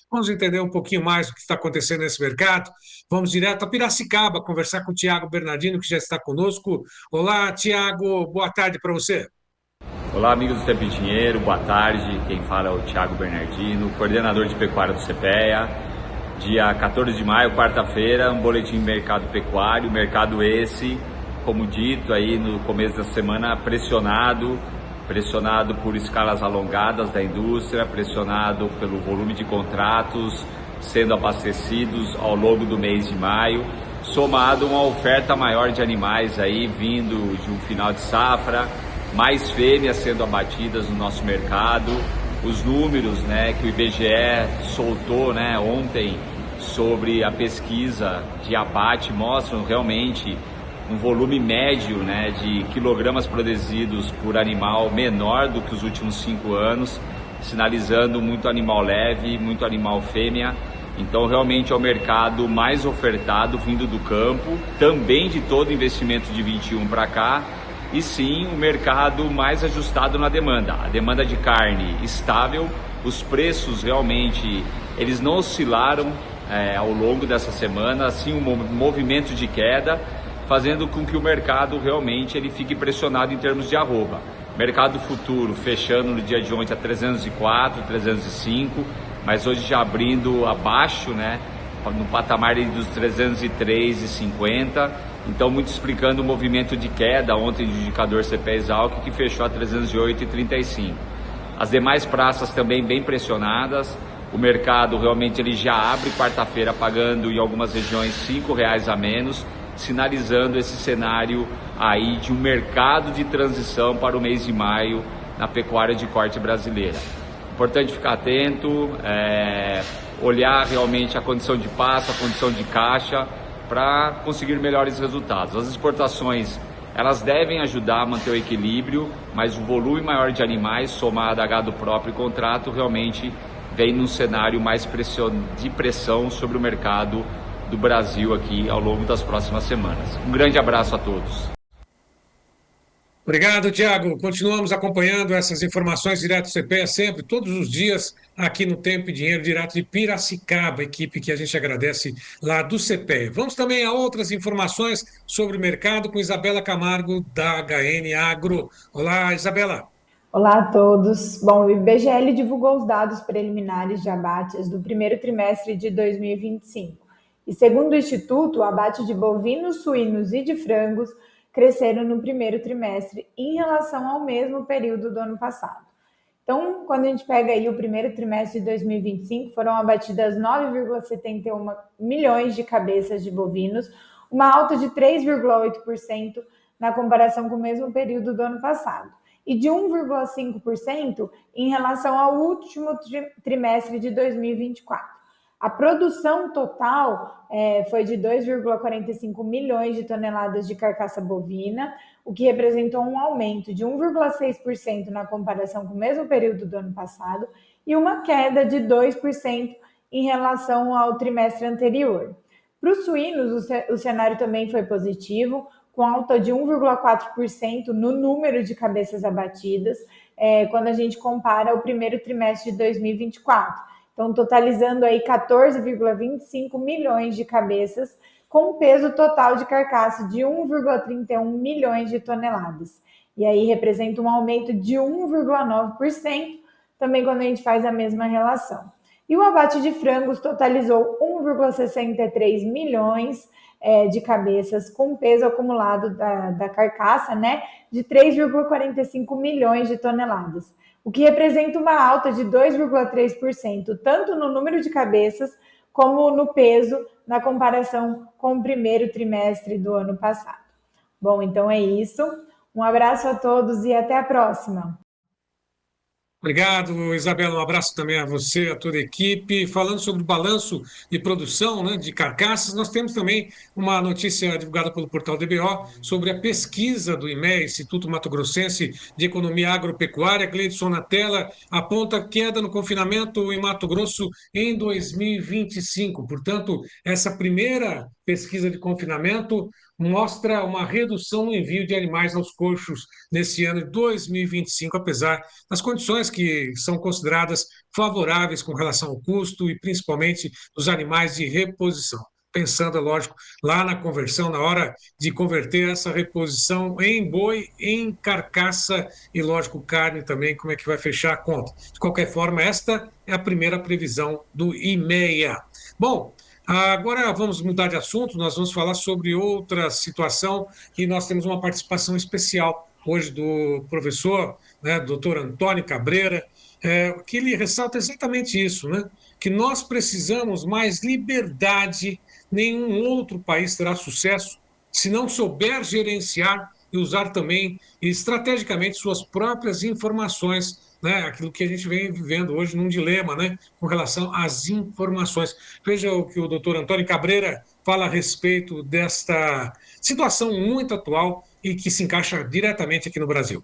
Vamos entender um pouquinho mais o que está acontecendo nesse mercado. Vamos direto a Piracicaba conversar com o Tiago Bernardino, que já está conosco. Olá, Tiago, boa tarde para você. Olá, amigos do Tempo e Dinheiro, boa tarde. Quem fala é o Tiago Bernardino, coordenador de pecuária do CPEA. Dia 14 de maio, quarta-feira, um boletim de mercado pecuário. Mercado esse, como dito aí no começo da semana, pressionado por escalas alongadas da indústria, pressionado pelo volume de contratos sendo abastecidos ao longo do mês de maio, somado a uma oferta maior de animais aí vindo de um final de safra, mais fêmeas sendo abatidas no nosso mercado. Os números, que o IBGE soltou, ontem sobre a pesquisa de abate mostram realmente um volume médio, de quilogramas produzidos por animal menor do que os últimos 5 anos, sinalizando muito animal leve, muito animal fêmea. Então realmente é o mercado mais ofertado vindo do campo, também de todo o investimento de 21 para cá, e sim o mercado mais ajustado na demanda. A demanda de carne estável, os preços realmente eles não oscilaram ao longo dessa semana, assim um movimento de queda, fazendo com que o mercado realmente ele fique pressionado em termos de arroba. Mercado futuro fechando no dia de ontem a 304, 305, mas hoje já abrindo abaixo, no patamar dos 303,50. Então, muito explicando o movimento de queda ontem do indicador CPEA-Esalq, que fechou a 308,35. As demais praças também bem pressionadas. O mercado realmente ele já abre quarta-feira pagando em algumas regiões R$5 a menos, sinalizando esse cenário aí de um mercado de transição para o mês de maio na pecuária de corte brasileira. Importante ficar atento, olhar realmente a condição de pasto, a condição de caixa, para conseguir melhores resultados. As exportações elas devem ajudar a manter o equilíbrio, mas o volume maior de animais somado a gado próprio e contrato realmente vem num cenário mais de pressão sobre o mercado do Brasil aqui ao longo das próximas semanas. Um grande abraço a todos. Obrigado, Tiago. Continuamos acompanhando essas informações direto do CPEA sempre, todos os dias, aqui no Tempo e Dinheiro, direto de Piracicaba, equipe que a gente agradece lá do CPEA. Vamos também a outras informações sobre o mercado com Isabela Camargo, da HN Agro. Olá, Isabela. Olá a todos. Bom, o IBGE divulgou os dados preliminares de abates do primeiro trimestre de 2025. E segundo o Instituto, o abate de bovinos, suínos e de frangos cresceram no primeiro trimestre em relação ao mesmo período do ano passado. Então, quando a gente pega aí o primeiro trimestre de 2025, foram abatidas 9,71 milhões de cabeças de bovinos, uma alta de 3,8% na comparação com o mesmo período do ano passado, e de 1,5% em relação ao último trimestre de 2024. A produção total foi de 2,45 milhões de toneladas de carcaça bovina, o que representou um aumento de 1,6% na comparação com o mesmo período do ano passado e uma queda de 2% em relação ao trimestre anterior. Para os suínos, o cenário também foi positivo, com alta de 1,4% no número de cabeças abatidas, quando a gente compara o primeiro trimestre de 2024. Então, totalizando aí 14,25 milhões de cabeças, com um peso total de carcaça de 1,31 milhões de toneladas. E aí representa um aumento de 1,9%, também quando a gente faz a mesma relação. E o abate de frangos totalizou 1,63 milhões de cabeças, com peso acumulado da carcaça, de 3,45 milhões de toneladas. O que representa uma alta de 2,3%, tanto no número de cabeças como no peso, na comparação com o primeiro trimestre do ano passado. Bom, então é isso. Um abraço a todos e até a próxima. Obrigado, Isabela. Um abraço também a você, a toda a equipe. Falando sobre o balanço de produção, né, de carcaças, nós temos também uma notícia divulgada pelo portal DBO sobre a pesquisa do IMEA, Instituto Mato Grossense de Economia Agropecuária. Gleidson na tela aponta queda no confinamento em Mato Grosso em 2025. Portanto, essa primeira pesquisa de confinamento mostra uma redução no envio de animais aos coxos nesse ano de 2025, apesar das condições que são consideradas favoráveis com relação ao custo e principalmente dos animais de reposição. Pensando, é lógico, lá na conversão, na hora de converter essa reposição em boi, em carcaça e, lógico, carne também, como é que vai fechar a conta. De qualquer forma, esta é a primeira previsão do IMEA. Bom, agora vamos mudar de assunto, nós vamos falar sobre outra situação e nós temos uma participação especial hoje do professor, né, doutor Antônio Cabreira, que ele ressalta exatamente isso, né, que nós precisamos mais liberdade, nenhum outro país terá sucesso se não souber gerenciar e usar também estrategicamente suas próprias informações, né, aquilo que a gente vem vivendo hoje num dilema, né, com relação às informações. Veja o que o doutor Antônio Cabreira fala a respeito desta situação muito atual e que se encaixa diretamente aqui no Brasil.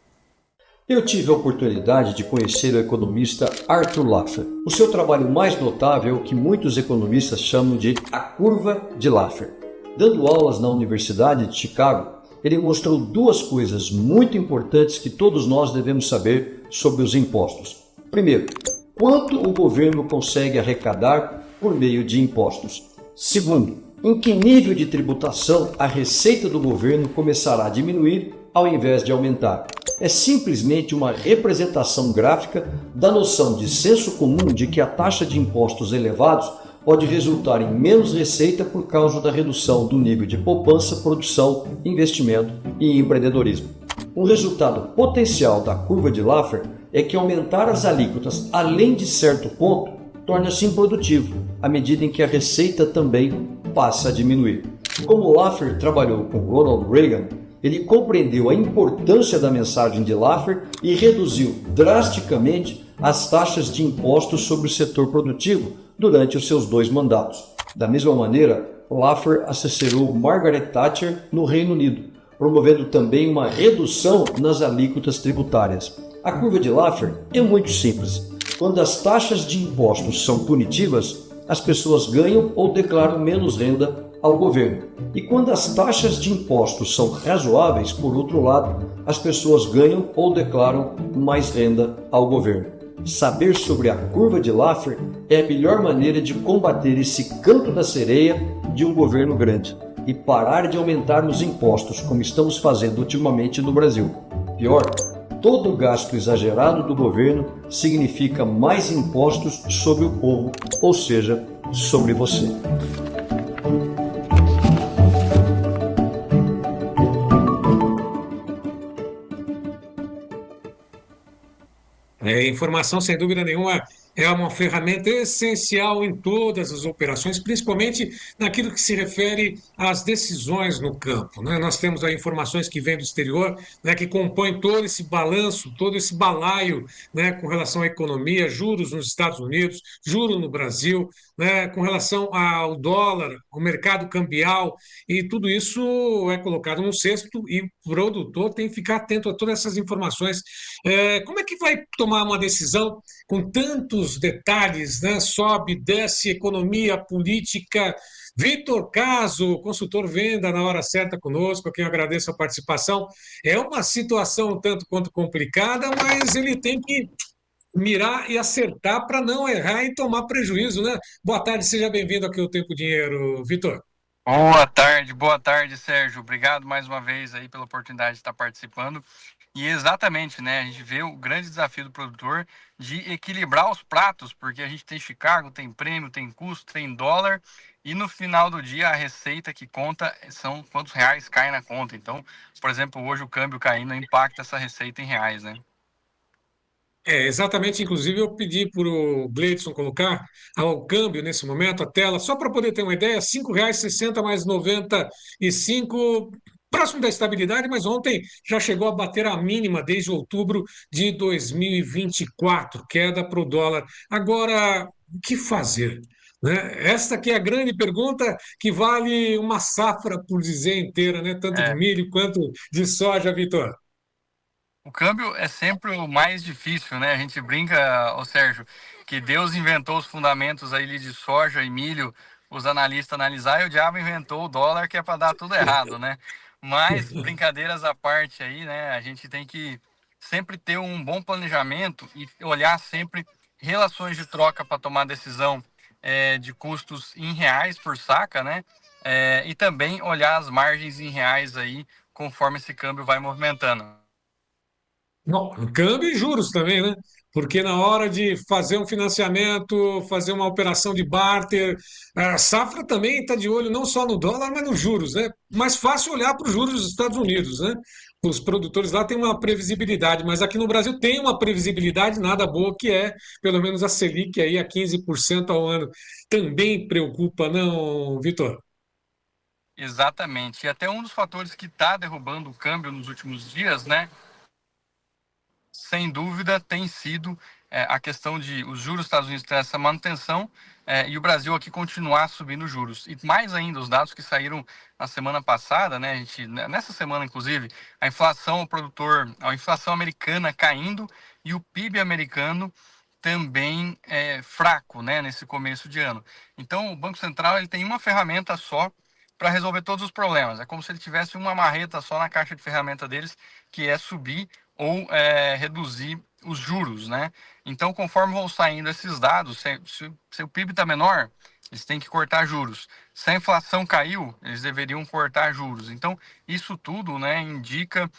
Eu tive a oportunidade de conhecer o economista Arthur Laffer. O seu trabalho mais notável é o que muitos economistas chamam de a curva de Laffer. Dando aulas na Universidade de Chicago, ele mostrou duas coisas muito importantes que todos nós devemos saber sobre os impostos. Primeiro, quanto o governo consegue arrecadar por meio de impostos. Segundo, em que nível de tributação a receita do governo começará a diminuir ao invés de aumentar. É simplesmente uma representação gráfica da noção de senso comum de que a taxa de impostos elevados pode resultar em menos receita por causa da redução do nível de poupança, produção, investimento e empreendedorismo. Um resultado potencial da curva de Laffer é que aumentar as alíquotas além de certo ponto torna-se improdutivo, à medida em que a receita também passa a diminuir. Como Laffer trabalhou com Ronald Reagan, ele compreendeu a importância da mensagem de Laffer e reduziu drasticamente as taxas de impostos sobre o setor produtivo durante os seus 2 mandatos. Da mesma maneira, Laffer assessorou Margaret Thatcher no Reino Unido, promovendo também uma redução nas alíquotas tributárias. A curva de Laffer é muito simples. Quando as taxas de impostos são punitivas, as pessoas ganham ou declaram menos renda ao governo. E quando as taxas de impostos são razoáveis, por outro lado, as pessoas ganham ou declaram mais renda ao governo. Saber sobre a curva de Laffer é a melhor maneira de combater esse canto da sereia de um governo grande e parar de aumentar os impostos, como estamos fazendo ultimamente no Brasil. Pior, todo gasto exagerado do governo significa mais impostos sobre o povo, ou seja, sobre você. Informação, sem dúvida nenhuma, é uma ferramenta essencial em todas as operações, principalmente naquilo que se refere às decisões no campo, né? Nós temos aí informações que vêm do exterior, né, que compõem todo esse balanço, todo esse balaio, né, com relação à economia, juros nos Estados Unidos, juros no Brasil, né, com relação ao dólar, ao mercado cambial, e tudo isso é colocado num cesto e o produtor tem que ficar atento a todas essas informações. Como é que vai tomar uma decisão com tantos detalhes, né? Sobe, desce, economia, política. Vitor Caso, consultor venda na hora certa conosco, a quem eu agradeço a participação. É uma situação um tanto quanto complicada, mas ele tem que mirar e acertar para não errar e tomar prejuízo, né? Boa tarde, seja bem-vindo aqui ao Tempo Dinheiro, Vitor. Boa tarde, Sérgio. Obrigado mais uma vez aí pela oportunidade de estar participando. E exatamente, né? A gente vê o grande desafio do produtor de equilibrar os pratos, porque a gente tem Chicago, tem prêmio, tem custo, tem dólar, e no final do dia a receita que conta são quantos reais caem na conta. Então, por exemplo, hoje o câmbio caindo impacta essa receita em reais, né? Exatamente, inclusive eu pedi para o Gleidson colocar ao câmbio nesse momento, a tela, só para poder ter uma ideia, R$ 5,60 mais 95, próximo da estabilidade, mas ontem já chegou a bater a mínima desde outubro de 2024, queda para o dólar. Agora, o que fazer? Né? Esta que é a grande pergunta que vale uma safra, por dizer, inteira, né? Tanto de É, milho quanto de soja, Vitor. o câmbio é sempre o mais difícil, né? A gente brinca, ô Sérgio, que Deus inventou os fundamentos aí de soja e milho, os analistas analisar, e o diabo inventou o dólar, que é para dar tudo errado, né? Mas, brincadeiras à parte aí, né? A gente tem que sempre ter um bom planejamento e olhar sempre relações de troca para tomar decisão de custos em reais por saca, né? E também olhar as margens em reais aí, conforme esse câmbio vai movimentando. Não, câmbio e juros também, né? Porque na hora de fazer um financiamento, fazer uma operação de barter, a safra também está de olho não só no dólar, mas nos juros, né? Mais fácil olhar para os juros dos Estados Unidos, né? Os produtores lá têm uma previsibilidade, mas aqui no Brasil tem uma previsibilidade nada boa, que é pelo menos a Selic aí a 15% ao ano. Também preocupa, não, Vitor? Exatamente. E até um dos fatores que está derrubando o câmbio nos últimos dias, né? Sem dúvida, tem sido a questão de os juros dos Estados Unidos ter essa manutenção e o Brasil aqui continuar subindo juros. E mais ainda, os dados que saíram na semana passada, né, nessa semana, inclusive, a inflação a inflação americana caindo e o PIB americano também fraco, né, nesse começo de ano. Então, o Banco Central ele tem uma ferramenta só para resolver todos os problemas. É como se ele tivesse uma marreta só na caixa de ferramenta deles, que é subir ou reduzir os juros, né? Então, conforme vão saindo esses dados, se o PIB está menor, eles têm que cortar juros. Se a inflação caiu, eles deveriam cortar juros. Então, isso tudo, né, indica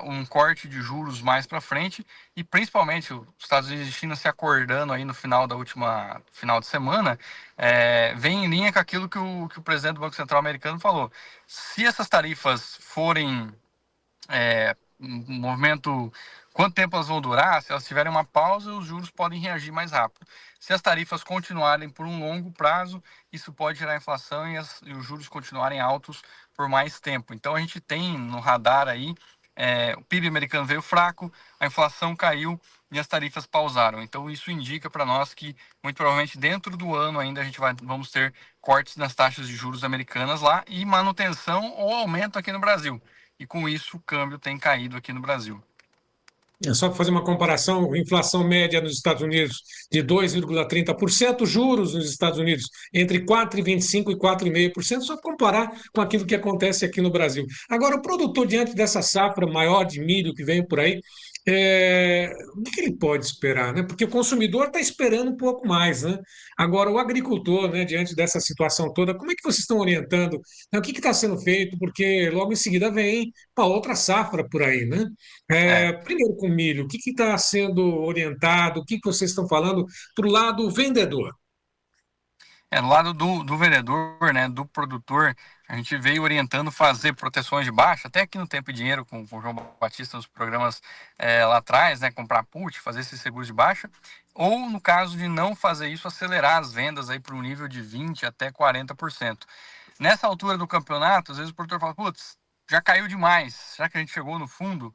um corte de juros mais para frente e principalmente os Estados Unidos e China se acordando aí no final final de semana, vem em linha com aquilo que o presidente do Banco Central americano falou. Se essas tarifas forem um movimento, quanto tempo elas vão durar, se elas tiverem uma pausa, os juros podem reagir mais rápido. Se as tarifas continuarem por um longo prazo, isso pode gerar inflação e os juros continuarem altos por mais tempo. Então a gente tem no radar aí, o PIB americano veio fraco, a inflação caiu e as tarifas pausaram. Então isso indica para nós que muito provavelmente dentro do ano ainda vamos ter cortes nas taxas de juros americanas lá e manutenção ou aumento aqui no Brasil. E com isso o câmbio tem caído aqui no Brasil. É só para fazer uma comparação, inflação média nos Estados Unidos de 2,30%, juros nos Estados Unidos entre 4,25% e 4,5%, só comparar com aquilo que acontece aqui no Brasil. Agora, o produtor, diante dessa safra maior de milho que vem por aí, o que ele pode esperar, né? Porque o consumidor está esperando um pouco mais, né? Agora, o agricultor, né, diante dessa situação toda, como é que vocês estão orientando? Né, o que está sendo feito? Porque logo em seguida vem uma outra safra por aí, né? Primeiro com milho, o que está sendo orientado, o que vocês estão falando para o lado vendedor? No lado do vendedor, né, do produtor, a gente veio orientando fazer proteções de baixa, até aqui no Tempo e Dinheiro, com o João Batista nos programas lá atrás, né, comprar put, fazer esses seguros de baixa, ou no caso de não fazer isso, acelerar as vendas aí para um nível de 20% até 40%. Nessa altura do campeonato, às vezes o produtor fala, putz, já caiu demais, será que a gente chegou no fundo?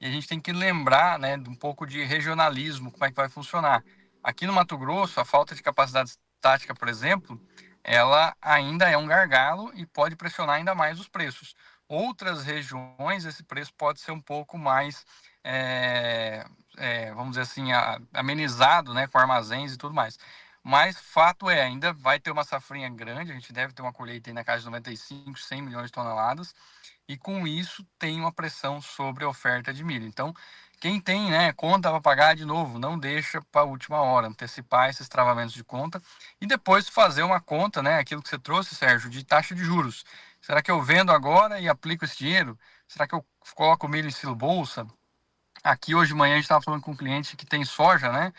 E a gente tem que lembrar, né, de um pouco de regionalismo, como é que vai funcionar. Aqui no Mato Grosso, a falta de capacidade estática, por exemplo, ela ainda é um gargalo e pode pressionar ainda mais os preços. Outras regiões, esse preço pode ser um pouco mais, vamos dizer assim, amenizado, né, com armazéns e tudo mais. Mas fato é, ainda vai ter uma safrinha grande, a gente deve ter uma colheita aí na casa de 95, 100 milhões de toneladas, e com isso tem uma pressão sobre a oferta de milho. Então, quem tem, né, conta para pagar de novo, não deixa para a última hora, antecipar esses travamentos de conta e depois fazer uma conta, né, aquilo que você trouxe, Sérgio, de taxa de juros. Será que eu vendo agora e aplico esse dinheiro? Será que eu coloco o milho em silo bolsa? Aqui hoje de manhã a gente estava falando com um cliente que tem soja, né?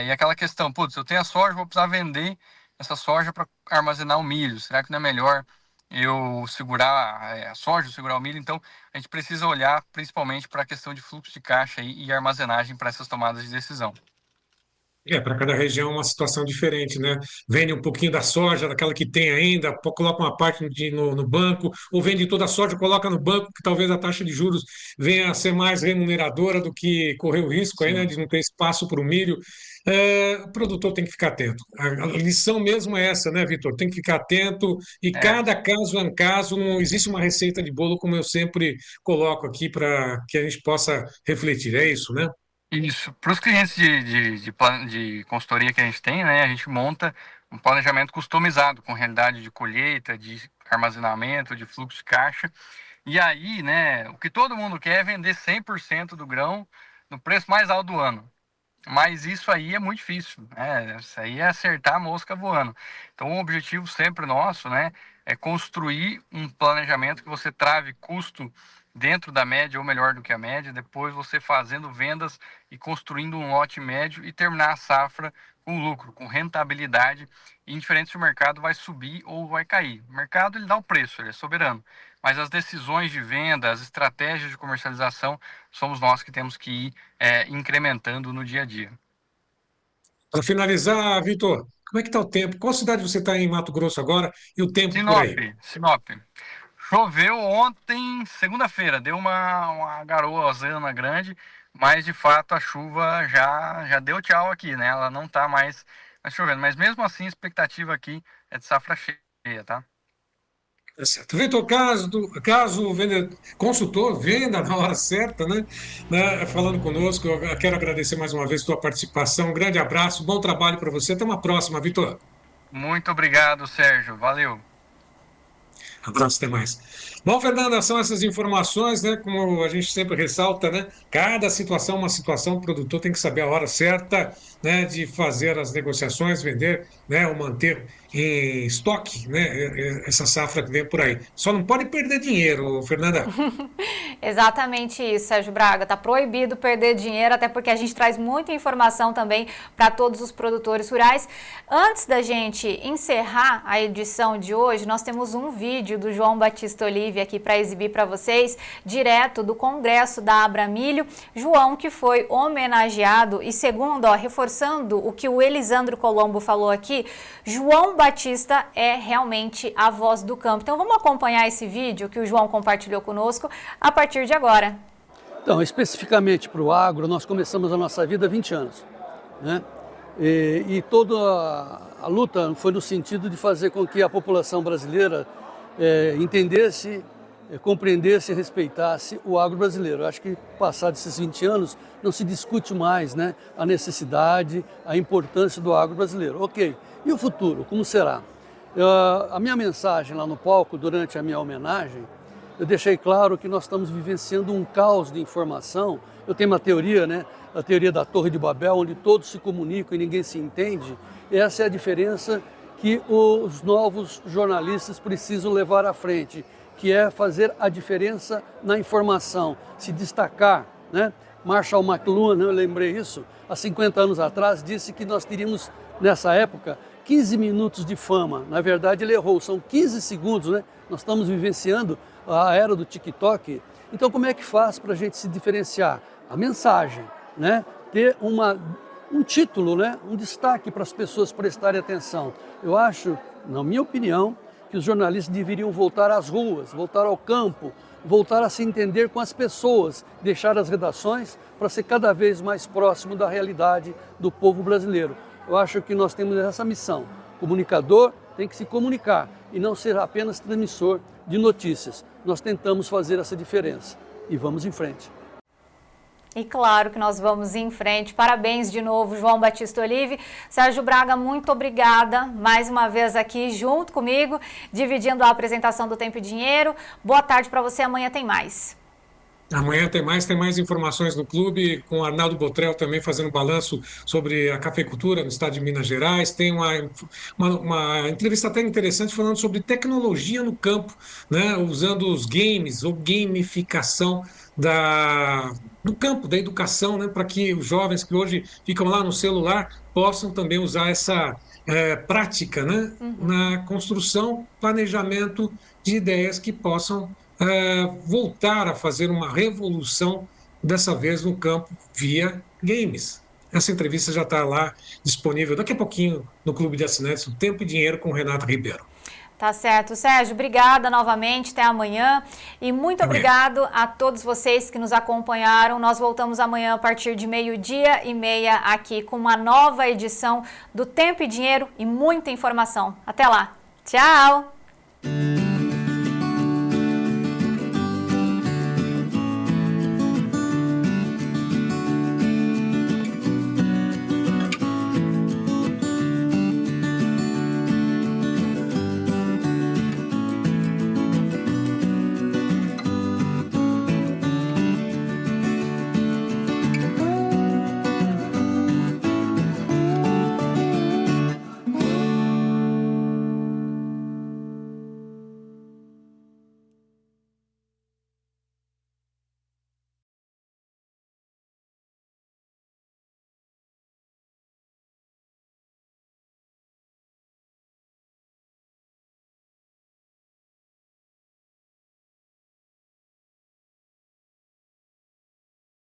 E aquela questão, putz, eu tenho a soja, vou precisar vender essa soja para armazenar o milho. Será que não é melhor eu segurar a soja, segurar o milho? Então, a gente precisa olhar principalmente para a questão de fluxo de caixa e armazenagem para essas tomadas de decisão. Para cada região é uma situação diferente, né? Vende um pouquinho da soja, daquela que tem ainda, coloca uma parte no banco, ou vende toda a soja, coloca no banco, que talvez a taxa de juros venha a ser mais remuneradora do que correr o risco aí, né, de não ter espaço para o milho. O produtor tem que ficar atento. A lição mesmo é essa, né, Vitor? Tem que ficar atento e cada caso é um caso, não existe uma receita de bolo, como eu sempre coloco aqui, para que a gente possa refletir. É isso, né? Isso. Para os clientes de consultoria que a gente tem, né, a gente monta um planejamento customizado com realidade de colheita, de armazenamento, de fluxo de caixa. E aí, né, o que todo mundo quer é vender 100% do grão no preço mais alto do ano. Mas isso aí é muito difícil, né? Isso aí é acertar a mosca voando. Então, o objetivo sempre nosso, né, é construir um planejamento que você trave custo dentro da média ou melhor do que a média, depois você fazendo vendas e construindo um lote médio e terminar a safra com lucro, com rentabilidade, indiferente se o mercado vai subir ou vai cair. O mercado ele dá o preço, ele é soberano, mas as decisões de venda, as estratégias de comercialização, somos nós que temos que ir incrementando no dia a dia. Para finalizar, Vitor, como é que está o tempo? Qual cidade você está em Mato Grosso agora e o tempo por aí? Sinop. Choveu ontem, segunda-feira, deu uma garoazana grande, mas de fato a chuva já deu tchau aqui, né? Ela não está mais chovendo, mas mesmo assim a expectativa aqui é de safra cheia, tá? Tá certo. Vitor, caso o consultor venda na hora certa, né, falando conosco, eu quero agradecer mais uma vez a tua participação. Um grande abraço, bom trabalho para você. Até uma próxima, Vitor. Muito obrigado, Sérgio. Valeu. Abraço, até mais. Bom, Fernanda, são essas informações, né? Como a gente sempre ressalta, né? Cada situação é uma situação, o produtor tem que saber a hora certa, né? De fazer as negociações, vender, né? Ou manter em estoque, né? Essa safra que vem por aí. Só não pode perder dinheiro, Fernanda. Exatamente isso, Sérgio Braga. Está proibido perder dinheiro, até porque a gente traz muita informação também para todos os produtores rurais. Antes da gente encerrar a edição de hoje, nós temos um vídeo do João Batista Olive aqui para exibir para vocês, direto do Congresso da Abramilho. João, que foi homenageado e segundo, reforçando o que o Elisandro Colombo falou aqui, João Batista é realmente a voz do campo. Então vamos acompanhar esse vídeo que o João compartilhou conosco a partir de agora. Então, especificamente para o agro, nós começamos a nossa vida há 20 anos, né? E toda a luta foi no sentido de fazer com que a população brasileira entendesse, compreendesse e respeitasse o agro brasileiro. Eu acho que, passados esses 20 anos, não se discute mais, né, a necessidade, a importância do agro brasileiro. Ok, e o futuro, como será? A minha mensagem lá no palco, durante a minha homenagem, eu deixei claro que nós estamos vivenciando um caos de informação. Eu tenho uma teoria, né? A teoria da Torre de Babel, onde todos se comunicam e ninguém se entende. Essa é a diferença que os novos jornalistas precisam levar à frente, que é fazer a diferença na informação, se destacar, né? Marshall McLuhan, eu lembrei isso, há 50 anos atrás, disse que nós teríamos, nessa época, 15 minutos de fama. Na verdade, ele errou, são 15 segundos, né? Nós estamos vivenciando a era do TikTok. Então, como é que faz para a gente se diferenciar? A mensagem, né? Ter um título, né? Um destaque para as pessoas prestarem atenção. Eu acho, na minha opinião, que os jornalistas deveriam voltar às ruas, voltar ao campo, voltar a se entender com as pessoas, deixar as redações para ser cada vez mais próximo da realidade do povo brasileiro. Eu acho que nós temos essa missão. O comunicador tem que se comunicar e não ser apenas transmissor de notícias. Nós tentamos fazer essa diferença e vamos em frente. E claro que nós vamos em frente. Parabéns de novo, João Batista Olive. Sérgio Braga, muito obrigada mais uma vez aqui junto comigo, dividindo a apresentação do Tempo e Dinheiro. Boa tarde para você, amanhã tem mais. Amanhã tem mais informações no clube, com o Arnaldo Botrel também fazendo balanço sobre a cafeicultura no estado de Minas Gerais. Tem uma entrevista até interessante falando sobre tecnologia no campo, né, usando os games ou gamificação do campo, da educação, né, para que os jovens que hoje ficam lá no celular possam também usar essa prática, né, na construção, planejamento de ideias que possam voltar a fazer uma revolução, dessa vez no campo via games. essa entrevista já está lá disponível daqui a pouquinho no Clube de Assinantes, o Tempo e Dinheiro com o Renato Ribeiro. Tá certo. Sérgio, obrigada novamente, até amanhã. E muito obrigado a todos vocês que nos acompanharam. Nós voltamos amanhã a partir de 12:30 aqui com uma nova edição do Tempo e Dinheiro e muita informação. Até lá. Tchau!